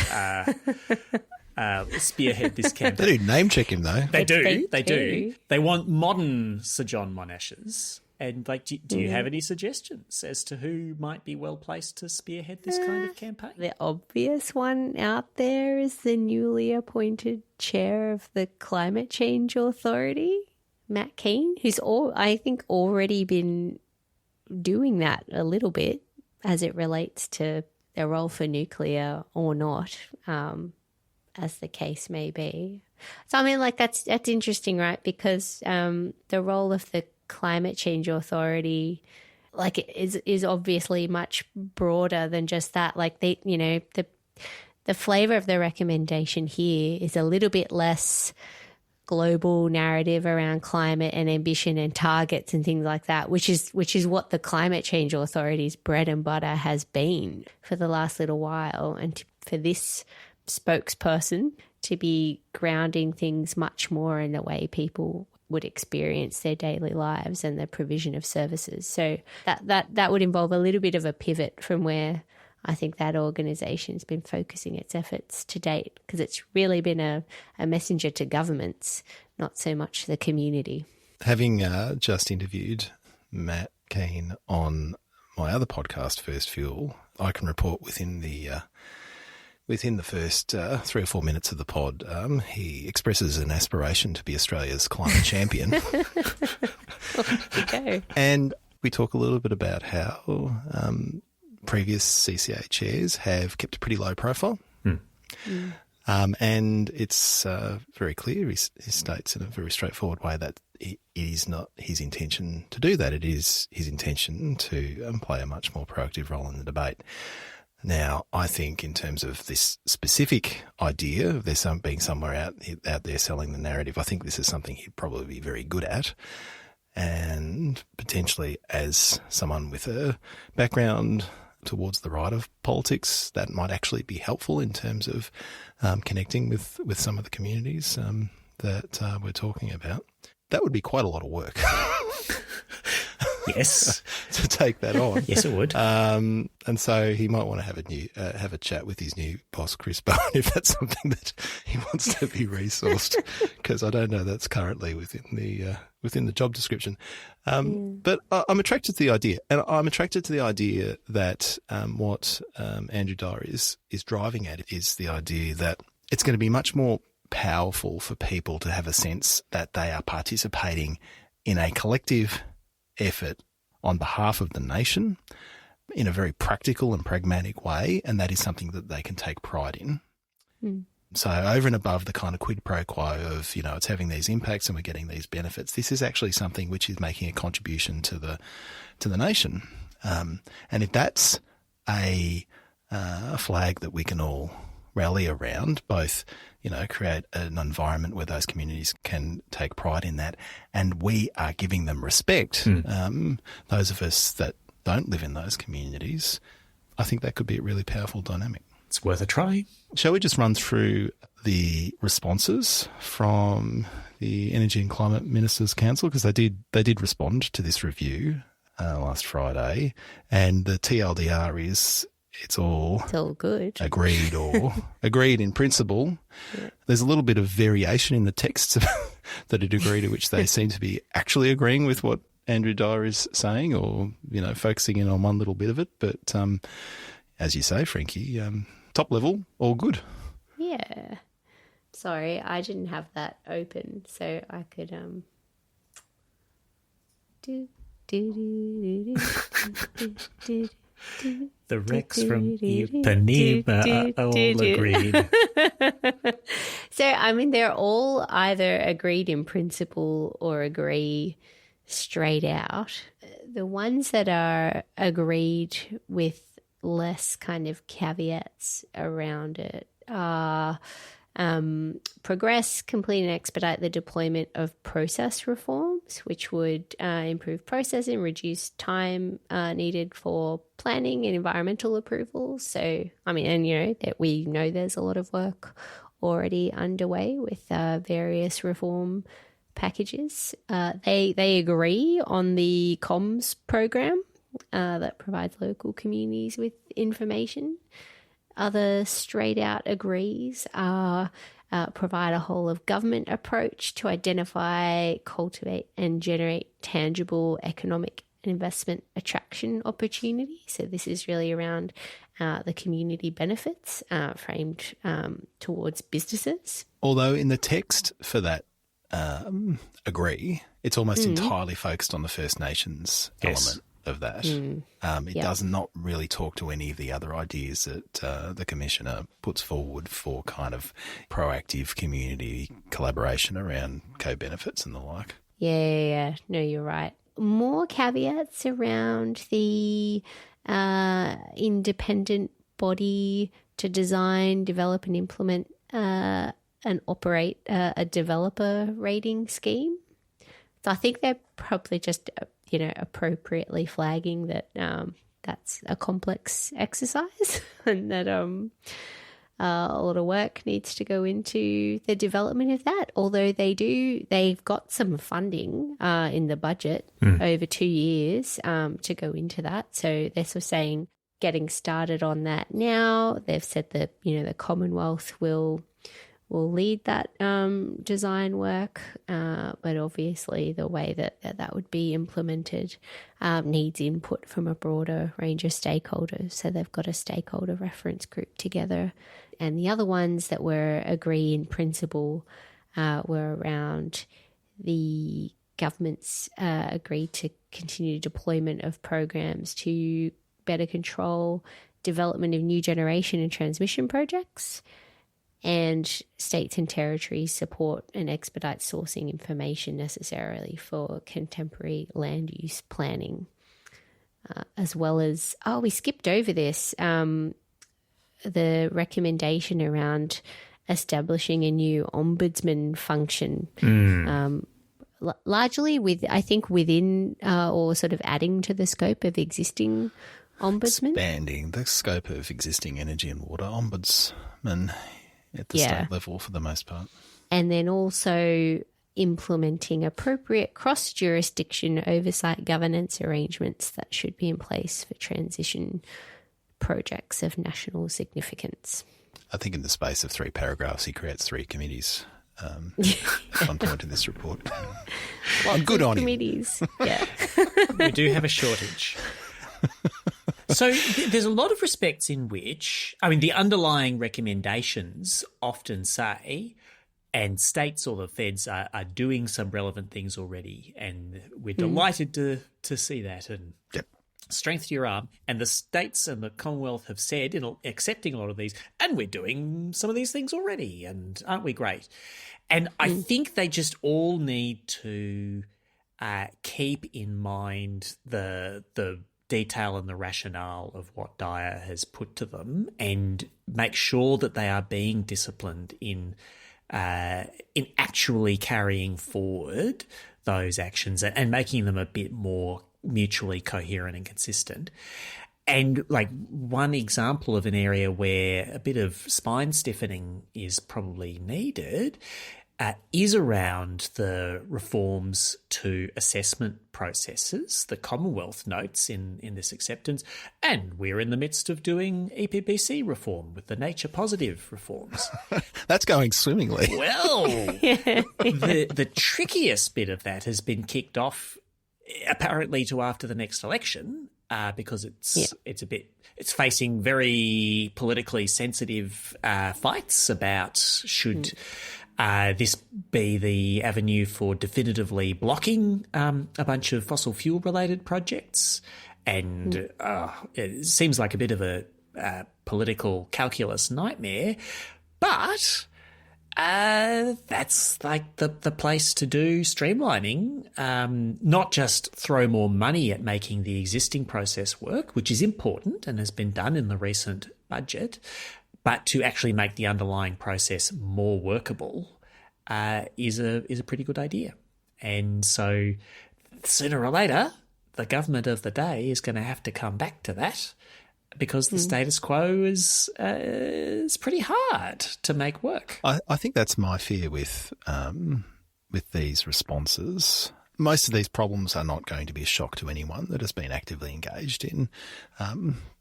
spearhead this campaign. They do name check him, though. They do. They want modern Sir John Monashes. And do you have any suggestions as to who might be well placed to spearhead this kind of campaign? The obvious one out there is the newly appointed chair of the Climate Change Authority, Matt Keane, who's I think already been doing that a little bit as it relates to their role for nuclear or not, as the case may be. So I mean, that's interesting, right? Because the role of the Climate Change Authority is obviously much broader than just that. The flavor of the recommendation here is a little bit less global narrative around climate and ambition and targets and things like that, which is what the Climate Change Authority's bread and butter has been for the last little while. And for this spokesperson to be grounding things much more in the way people would experience their daily lives and the provision of services. So that would involve a little bit of a pivot from where I think that organisation's been focusing its efforts to date, because it's really been a messenger to governments, not so much the community. Having just interviewed Matt Keane on my other podcast, First Fuel, I can report within the first 3 or 4 minutes of the pod, he expresses an aspiration to be Australia's climate champion. There you go. And we talk a little bit about how previous CCA chairs have kept a pretty low profile. And it's very clear, he states in a very straightforward way that it is not his intention to do that. It is his intention to play a much more proactive role in the debate. Now, I think in terms of this specific idea of there being somewhere out there selling the narrative, I think this is something he'd probably be very good at. And potentially, as someone with a background towards the right of politics, that might actually be helpful in terms of connecting with some of the communities that we're talking about. That would be quite a lot of work. Yes. To take that on. Yes, it would. And so he might want to have a chat with his new boss, Chris Bowen, if that's something that he wants to be resourced, because I don't know that's currently within the job description. But I'm attracted to the idea, and I'm attracted to the idea that what Andrew Dyer is driving at is the idea that it's going to be much more powerful for people to have a sense that they are participating in a collective effort on behalf of the nation in a very practical and pragmatic way, and that is something that they can take pride in. So over and above the kind of quid pro quo of, it's having these impacts and we're getting these benefits, this is actually something which is making a contribution to the nation. And if that's a flag that we can all rally around, both create an environment where those communities can take pride in that, and we are giving them respect. Those of us that don't live in those communities, I think that could be a really powerful dynamic. It's worth a try. Shall we just run through the responses from the Energy and Climate Ministers Council, because they did respond to this review last Friday, and the TLDR is it's all good. Agreed or agreed in principle. Yeah. There's a little bit of variation in the texts the degree to which they seem to be actually agreeing with what Andrew Dyer is saying, or, focusing in on one little bit of it. But as you say, Frankie, top level, all good. Yeah. Sorry, I didn't have that open, so I could The Rex from Ipanema are all agreed. So, they're all either agreed in principle or agree straight out. The ones that are agreed with less kind of caveats around it are progress, complete and expedite the deployment of process reforms, which would improve processing, reduce time needed for planning and environmental approvals. So, that we know there's a lot of work already underway with various reform packages. They agree on the comms program that provides local communities with information. Other straight out agrees provide a whole of government approach to identify, cultivate and generate tangible economic and investment attraction opportunities. So this is really around the community benefits framed towards businesses. Although in the text for that agree, it's almost entirely focused on the First Nations element of that. It does not really talk to any of the other ideas that the Commissioner puts forward for kind of proactive community collaboration around co-benefits and the like. Yeah. No, you're right. More caveats around the independent body to design, develop and implement and operate a developer rating scheme. So I think they're probably just, appropriately flagging that that's a complex exercise and that a lot of work needs to go into the development of that. Although they've got some funding in the budget over 2 years to go into that. So they're sort of saying getting started on that now. They've said that, the Commonwealth will lead that design work, but obviously the way that would be implemented needs input from a broader range of stakeholders. So they've got a stakeholder reference group together. And the other ones that were agree in principle were around the government's agreed to continue deployment of programs to better control development of new generation and transmission projects, and states and territories support and expedite sourcing information necessarily for contemporary land use planning, as well as, we skipped over this, the recommendation around establishing a new ombudsman function, largely within or sort of adding to the scope of existing ombudsman. Expanding the scope of existing energy and water ombudsman at the state level for the most part. And then also implementing appropriate cross-jurisdiction oversight governance arrangements that should be in place for transition projects of national significance. I think in the space of 3 paragraphs, he creates 3 committees at one point in this report. Lots good of on committees. Him. Yeah. We do have a shortage. So there's a lot of respects in which, the underlying recommendations often say, and states or the feds are doing some relevant things already, and we're delighted to see that and strength to your arm. And the states and the Commonwealth have said, in accepting a lot of these, and we're doing some of these things already, and aren't we great? And I think they just all need to keep in mind the detail and the rationale of what Dyer has put to them, and make sure that they are being disciplined in actually carrying forward those actions and making them a bit more mutually coherent and consistent. And one example of an area where a bit of spine stiffening is probably needed is around the reforms to assessment processes. The Commonwealth notes in this acceptance, and we're in the midst of doing EPBC reform with the nature positive reforms. That's going swimmingly. Well, the trickiest bit of that has been kicked off apparently to after the next election, because it's facing very politically sensitive fights about should this be the avenue for definitively blocking a bunch of fossil fuel related projects. And it seems like a bit of a political calculus nightmare, but that's the place to do streamlining, not just throw more money at making the existing process work, which is important and has been done in the recent budget, but to actually make the underlying process more workable is a pretty good idea. And so sooner or later, the government of the day is going to have to come back to that because the status quo is pretty hard to make work. I think that's my fear with these responses. Most of these problems are not going to be a shock to anyone that has been actively engaged in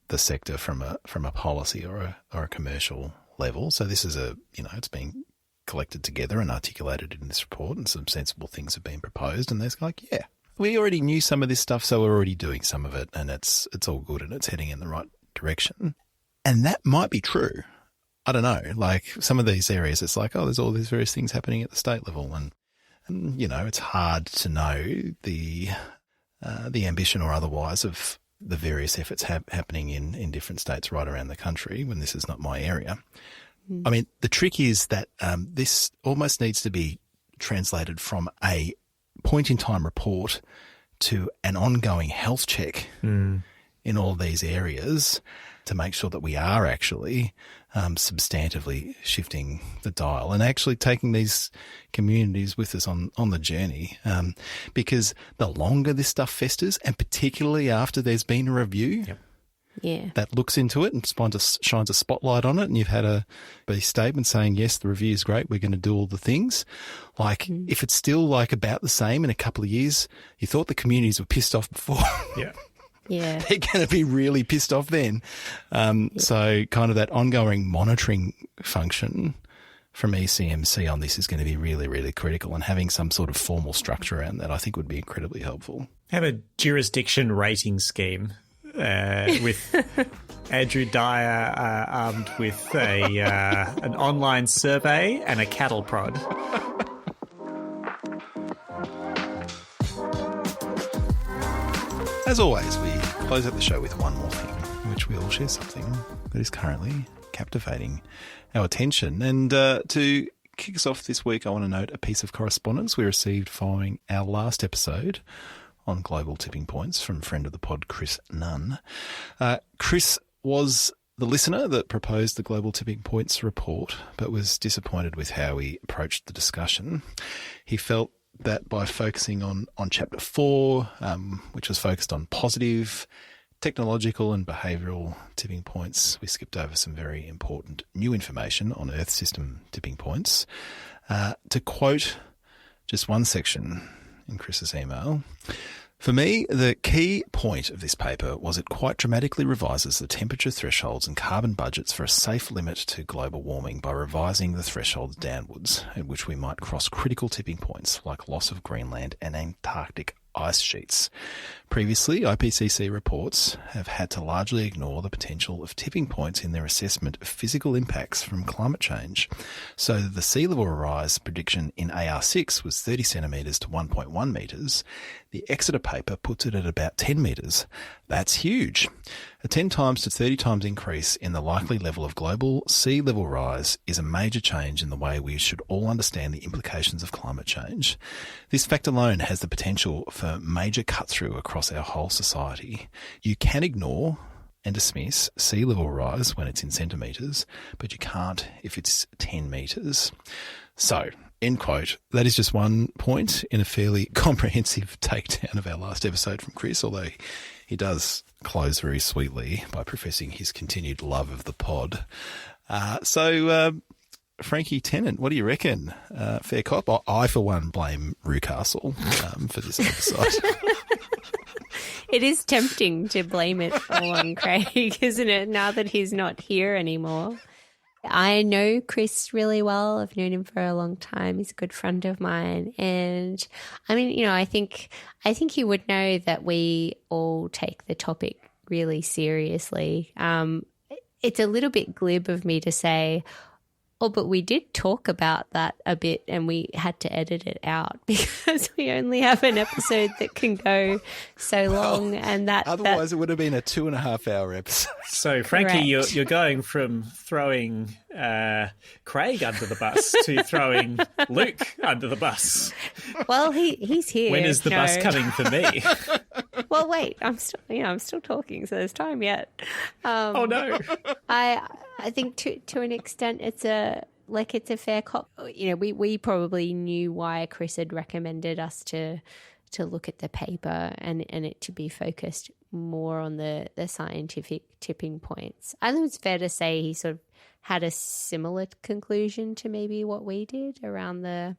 the sector from a policy or a commercial level. So this is it's being collected together and articulated in this report, and some sensible things have been proposed. And there's like, yeah, we already knew some of this stuff, so we're already doing some of it, and it's all good and it's heading in the right direction. And that might be true. I don't know. Like some of these areas, it's like, oh, there's all these various things happening at the state level, and it's hard to know the ambition or otherwise of the various efforts happening in different states right around the country when this is not my area. I mean, the trick is that this almost needs to be translated from a point-in-time report to an ongoing health check in all these areas to make sure that we are actually substantively shifting the dial and actually taking these communities with us on the journey. Because the longer this stuff festers, and particularly after there's been a review that looks into it and shines a spotlight on it, and you've had a statement saying, yes, the review is great, we're going to do all the things. Like, if it's still like about the same in a couple of years, you thought the communities were pissed off before. Yeah. They're going to be really pissed off then. So kind of that ongoing monitoring function from ECMC on this is going to be really, really critical, and having some sort of formal structure around that I think would be incredibly helpful. Have a jurisdiction rating scheme with Andrew Dyer armed with an online survey and a cattle prod. As always, we close out the show with one more thing, in which we all share something that is currently captivating our attention. And to kick us off this week, I want to note a piece of correspondence we received following our last episode on global tipping points from friend of the pod, Chris Nunn. Chris was the listener that proposed the global tipping points report, but was disappointed with how we approached the discussion. He felt that by focusing on Chapter 4, which was focused on positive, technological and behavioural tipping points, we skipped over some very important new information on Earth system tipping points. To quote just one section in Chris's email, for me, the key point of this paper was it quite dramatically revises the temperature thresholds and carbon budgets for a safe limit to global warming by revising the thresholds downwards, at which we might cross critical tipping points like loss of Greenland and Antarctic ice sheets. Previously, IPCC reports have had to largely ignore the potential of tipping points in their assessment of physical impacts from climate change. So the sea level rise prediction in AR6 was 30 centimetres to 1.1 metres. The Exeter paper puts it at about 10 metres. That's huge. A 10 times to 30 times increase in the likely level of global sea level rise is a major change in the way we should all understand the implications of climate change. This fact alone has the potential for major cut-through across our whole society. You can ignore and dismiss sea level rise when it's in centimetres, but you can't if it's 10 metres. So, end quote. That is just one point in a fairly comprehensive takedown of our last episode from Chris, although he does close very sweetly by professing his continued love of the pod. Frankie Tennant, what do you reckon? Fair cop? I, for one, blame Rewcastle for this episode. It is tempting to blame it all on Craig, isn't it, now that he's not here anymore? I know Chris really well. I've known him for a long time. He's a good friend of mine. And I mean, I think he would know that we all take the topic really seriously. It's a little bit glib of me to say, oh, but we did talk about that a bit and we had to edit it out because we only have an episode that can go so long. And otherwise it would have been a 2.5 hour episode. So, Frankie, you're going from throwing Craig under the bus to throwing Luke under the bus. Well, he's here. When is the bus coming for me? Well, wait, I'm still talking, so there's time yet. Oh no! I think to an extent it's a fair cop. We probably knew why Chris had recommended us to look at the paper and it to be focused more on the scientific tipping points. I think it's fair to say he sort of had a similar conclusion to maybe what we did around the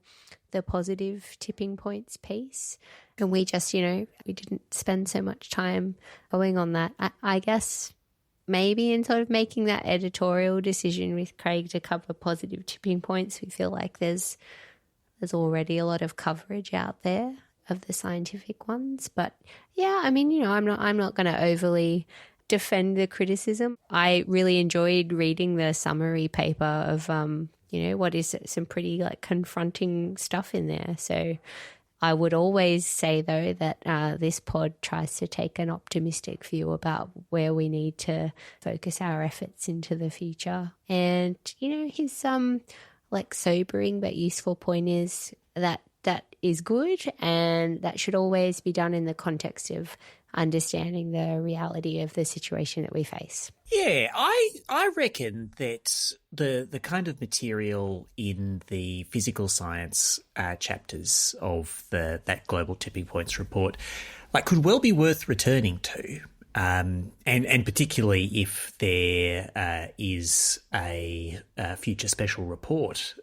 positive tipping points piece. And we just, we didn't spend so much time going on that. I guess maybe in sort of making that editorial decision with Craig to cover positive tipping points, we feel like there's already a lot of coverage out there of the scientific ones. But yeah, I mean, I'm not going to overly defend the criticism. I really enjoyed reading the summary paper of what is some pretty confronting stuff in there. So I would always say though that this pod tries to take an optimistic view about where we need to focus our efforts into the future. And his sobering but useful point is that is good, and that should always be done in the context of understanding the reality of the situation that we face. Yeah, I reckon that the kind of material in the physical science chapters of that Global Tipping Points report could well be worth returning to. And particularly if there is a future special report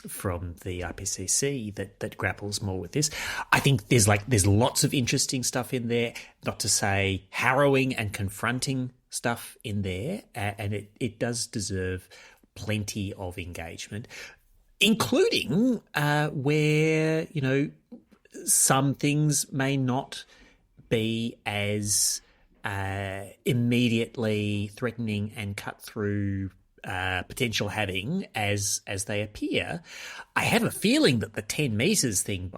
from the IPCC that grapples more with this. I think there's lots of interesting stuff in there, not to say harrowing and confronting stuff in there, and it does deserve plenty of engagement, including where some things may not be as immediately threatening and cut through potential having as they appear. I have a feeling that the 10 metres thing,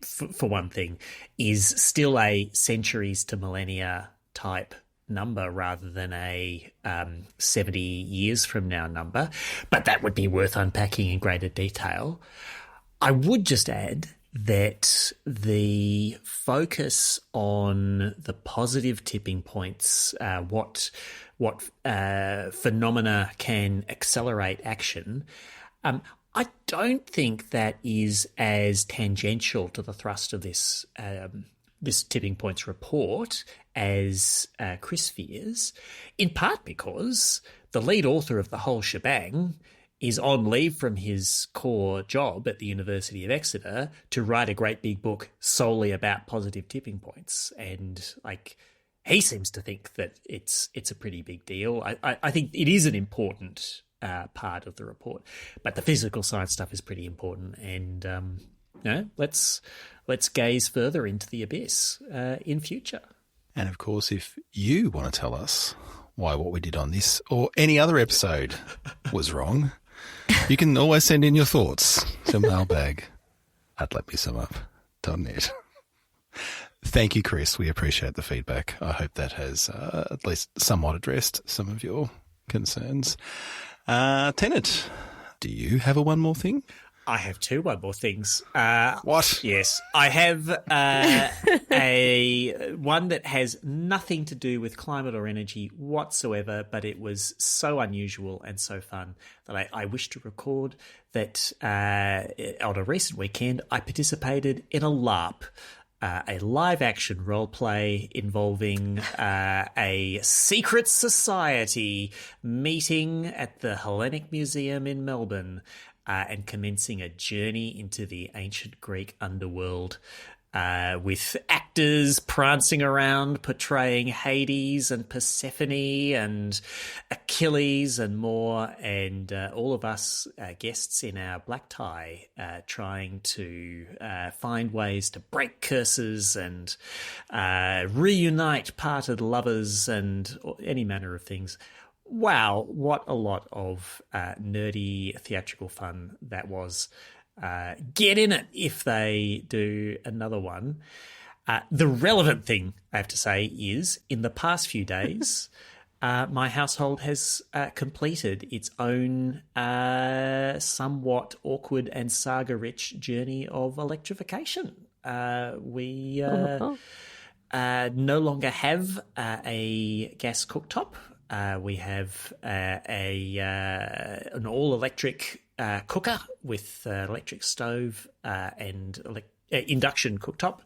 for one thing, is still a centuries to millennia type number rather than a 70 years from now number, but that would be worth unpacking in greater detail. I would just add that the focus on the positive tipping points, what phenomena can accelerate action, I don't think that is as tangential to the thrust of this tipping points report as Chris fears, in part because the lead author of the whole shebang is on leave from his core job at the University of Exeter to write a great big book solely about positive tipping points. And he seems to think that it's a pretty big deal. I think it is an important part of the report, but the physical science stuff is pretty important. And let's gaze further into the abyss in future. And of course, if you want to tell us why what we did on this or any other episode was wrong, you can always send in your thoughts to mailbag@letmesumup.net. Thank you, Chris. We appreciate the feedback. I hope that has at least somewhat addressed some of your concerns. Tennant, do you have one more thing? I have one more things. What? Yes, I have a one that has nothing to do with climate or energy whatsoever, but it was so unusual and so fun that I wish to record that on a recent weekend I participated in a LARP, a live-action role-play involving a secret society meeting at the Hellenic Museum in Melbourne and commencing a journey into the ancient Greek underworld with actors prancing around portraying Hades and Persephone and Achilles and more, and all of us guests in our black tie trying to find ways to break curses and reunite parted lovers and any manner of things. Wow, what a lot of nerdy theatrical fun that was. Get in it if they do another one. The relevant thing, I have to say, is in the past few days, my household has completed its own somewhat awkward and saga-rich journey of electrification. We no longer have a gas cooktop. We have an all-electric cooker with electric stove and induction cooktop.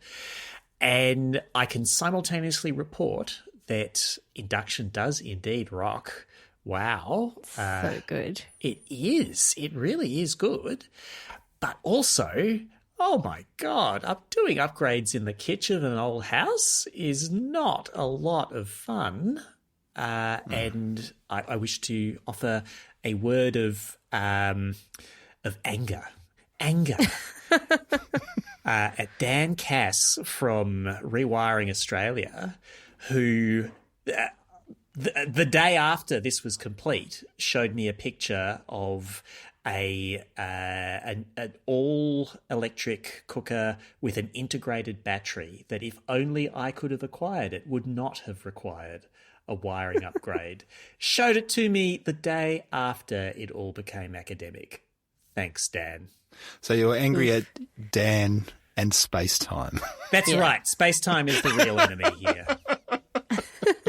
And I can simultaneously report that induction does indeed rock. Wow. So good. It is. It really is good. But also, oh my God, doing upgrades in the kitchen of an old house is not a lot of fun. And I wish to offer a word of anger. At Dan Cass from Rewiring Australia, who the day after this was complete showed me a picture of an all electric cooker with an integrated battery that if only I could have acquired it would not have required a wiring upgrade. Showed it to me the day after it all became academic. Thanks, Dan. So you're angry at Dan and space-time. That's right. Space-time is the real enemy here.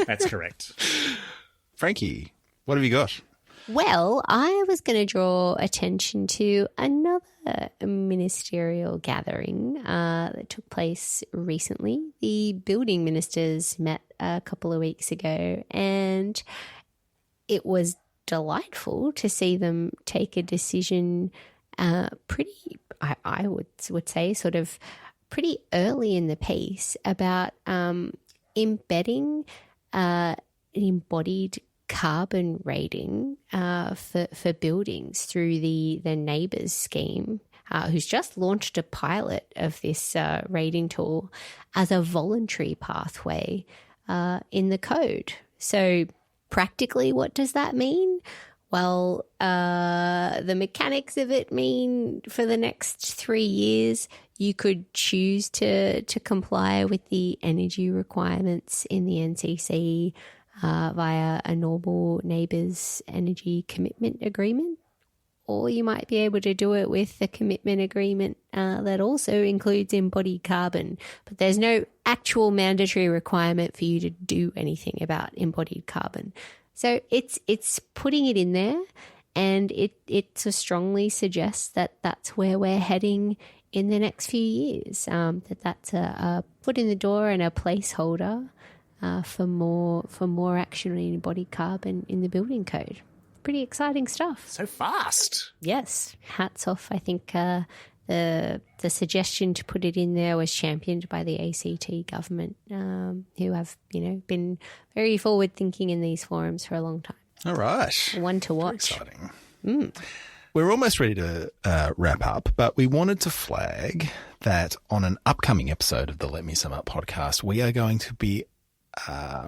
That's correct. Frankie, what have you got? Well, I was going to draw attention to another ministerial gathering that took place recently. The building ministers met a couple of weeks ago, and it was delightful to see them take a decision pretty, I would say, sort of pretty early in the piece about embedding an embodied carbon rating for buildings through the NEM scheme, who's just launched a pilot of this rating tool as a voluntary pathway in the code. So practically, what does that mean? Well, the mechanics of it mean for the next 3 years, you could choose to comply with the energy requirements in the NCC via a normal neighbours energy commitment agreement, or you might be able to do it with a commitment agreement that also includes embodied carbon. But there's no actual mandatory requirement for you to do anything about embodied carbon. So it's putting it in there, and it strongly suggests that that's where we're heading in the next few years, that's a foot in the door and a placeholder for more action on embodied carbon in the building code. Pretty exciting stuff. So fast. Yes. Hats off. I think the suggestion to put it in there was championed by the ACT government, who have been very forward thinking in these forums for a long time. All right. One to watch. Very exciting. We're almost ready to wrap up, but we wanted to flag that on an upcoming episode of the Let Me Sum Up podcast, we are going to be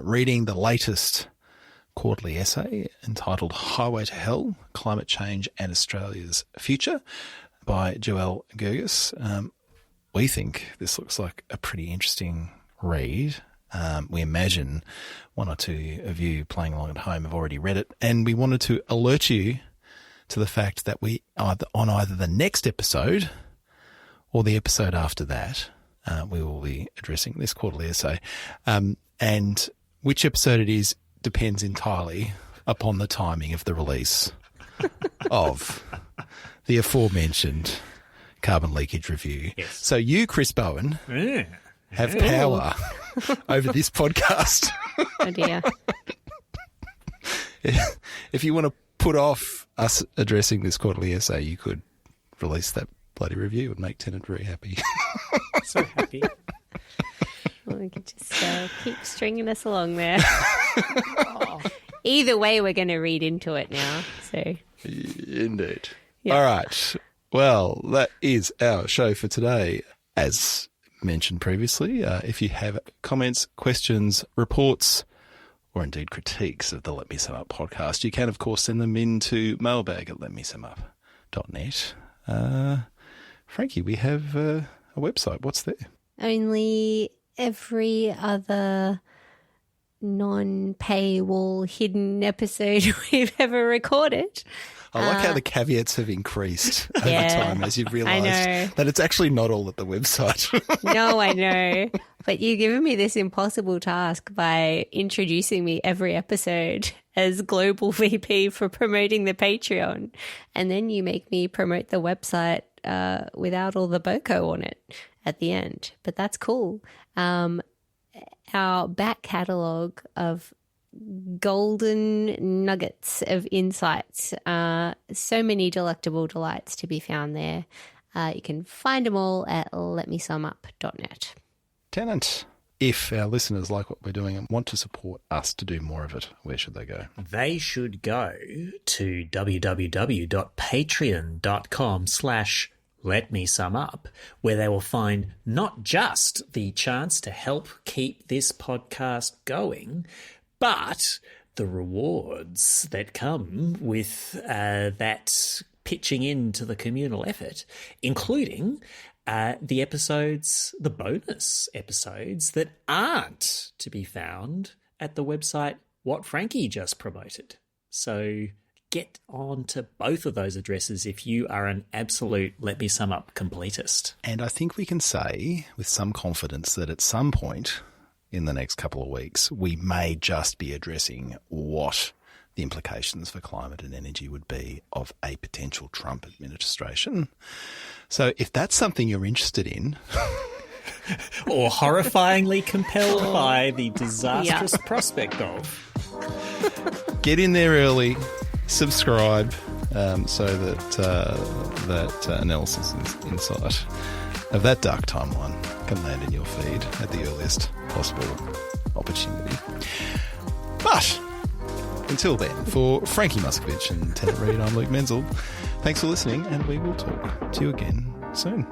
reading the latest quarterly essay entitled Highway to Hell, Climate Change and Australia's Future by Joelle Gerges. We think this looks like a pretty interesting read. We imagine one or two of you playing along at home have already read it, and we wanted to alert you to the fact that we on either the next episode or the episode after that, we will be addressing this quarterly essay. And which episode it is depends entirely upon the timing of the release of the aforementioned Carbon Leakage review. Yes. So you, Chris Bowen, have power over this podcast. Oh dear. If you want to put off us addressing this quarterly essay, you could release that bloody review. It would make Tennant very happy. So happy. Well, we could just keep stringing us along there. Either way, we're going to read into it now. So Indeed. Yeah. All right. Well, that is our show for today. As mentioned previously, if you have comments, questions, reports, or indeed critiques of the Let Me Sum Up podcast, you can, of course, send them in to mailbag@letmesumup.net. Frankie, we have a website. What's there? only every other non-paywall hidden episode we've ever recorded. I like how the caveats have increased over time as you've realised that it's actually not all at the website. No, I know. But you've given me this impossible task by introducing me every episode as Global VP for promoting the Patreon. And then you make me promote the website without all the BOCO on it. at the end. But that's cool. Our back catalogue of golden nuggets of insights. So many delectable delights to be found there. You can find them all at letmesumup.net. Tennant, if our listeners like what we're doing and want to support us to do more of it, where should they go? They should go to www.patreon.com/letmesumup, where they will find not just the chance to help keep this podcast going, but the rewards that come with that pitching into the communal effort, including the episodes, the bonus episodes that aren't to be found at the website What Frankie just promoted. So get on to both of those addresses if you are an absolute Let Me Sum Up completist. And I think we can say with some confidence that at some point in the next couple of weeks, we may just be addressing what the implications for climate and energy would be of a potential Trump administration. So if that's something you're interested in... or horrifyingly compelled by the disastrous prospect of... Get in there early, subscribe, so that that analysis insight of that dark timeline can land in your feed at the earliest possible opportunity. But until then, for Frankie Muscovich and Tennant Reid, I'm Luke Menzel. Thanks for listening, and we will talk to you again soon.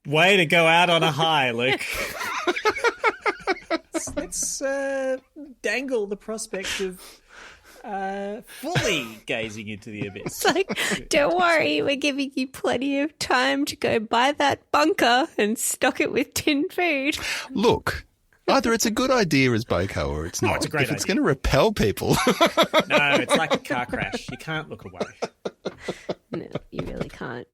Way to go out on a high, Luke. Let's dangle the prospect of fully gazing into the abyss. It's like, don't worry, we're giving you plenty of time to go buy that bunker and stock it with tinned food. Look, either it's a good idea as Boko or it's not. It's a great if it's idea. going to repel people. No, it's like a car crash. You can't look away. No, you really can't.